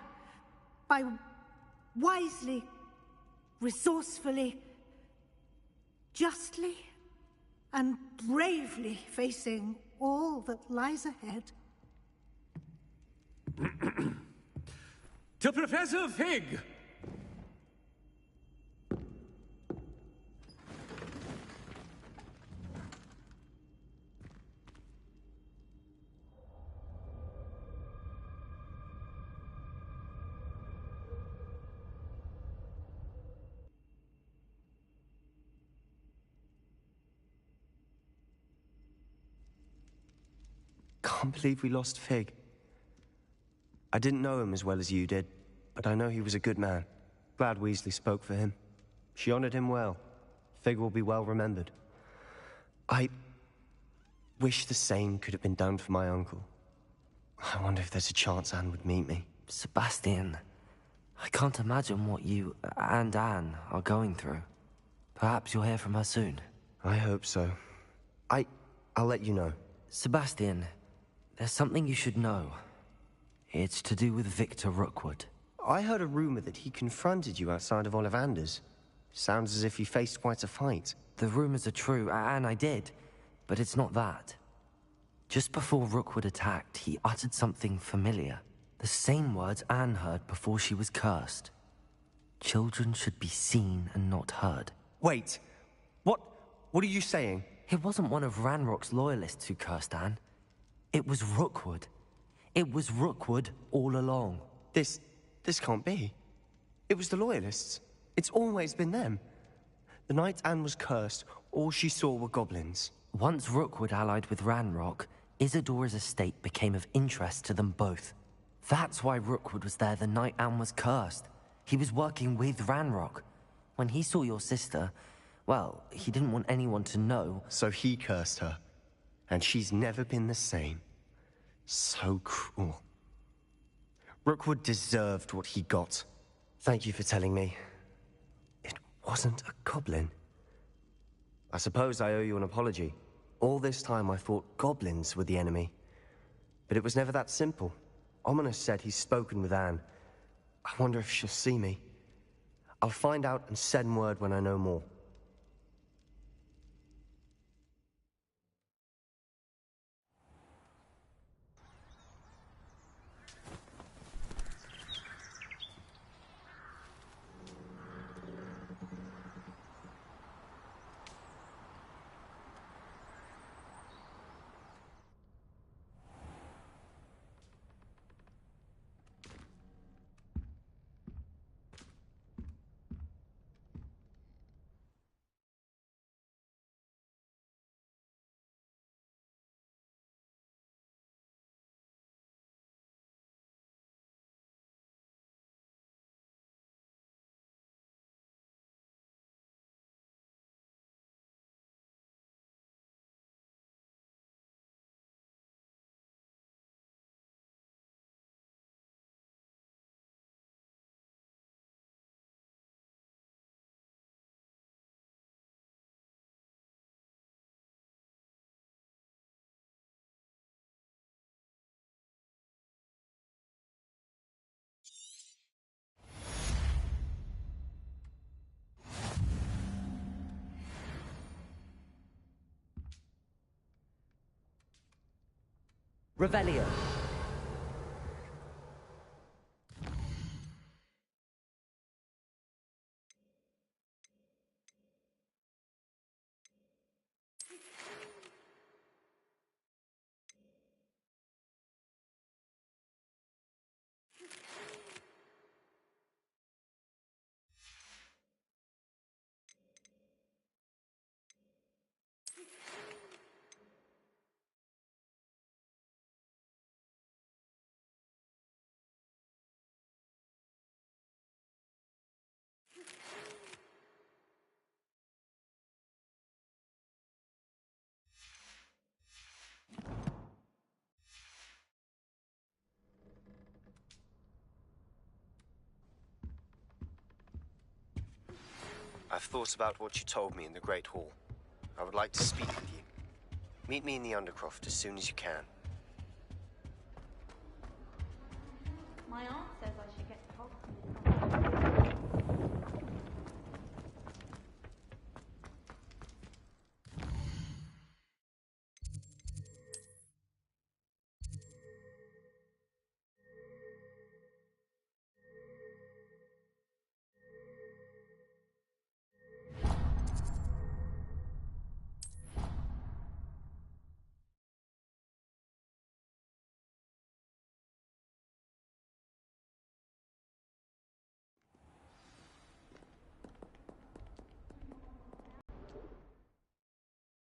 by wisely, resourcefully, justly, and bravely facing all that lies ahead. To Professor Fig! Can't believe we lost Fig. I didn't know him as well as you did, but I know he was a good man. Glad Weasley spoke for him. She honored him well. Fig will be well remembered. I wish the same could have been done for my uncle. I wonder if there's a chance Anne would meet me. Sebastian, I can't imagine what you and Anne are going through. Perhaps you'll hear from her soon. I hope so. I'll let you know. Sebastian, there's something you should know. It's to do with Victor Rookwood. I heard a rumor that he confronted you outside of Ollivander's. Sounds as if he faced quite a fight. The rumors are true, and I did, but it's not that. Just before Rookwood attacked, he uttered something familiar. The same words Anne heard before she was cursed. Children should be seen and not heard. Wait, what are you saying? It wasn't one of Ranrock's loyalists who cursed Anne. It was Rookwood. It was Rookwood all along. This can't be. It was the Loyalists. It's always been them. The night Anne was cursed, all she saw were goblins. Once Rookwood allied with Ranrock, Isadora's estate became of interest to them both. That's why Rookwood was there the night Anne was cursed. He was working with Ranrock. When he saw your sister, well, he didn't want anyone to know. So he cursed her. And she's never been the same. So cruel. Rookwood deserved what he got. Thank you for telling me. It wasn't a goblin. I suppose I owe you an apology. All this time I thought goblins were the enemy. But it was never that simple. Ominous said he's spoken with Anne. I wonder if she'll see me. I'll find out and send word when I know more. Revelio. I've thought about what you told me in the Great Hall. I would like to speak with you. Meet me in the Undercroft as soon as you can. My aunt says I should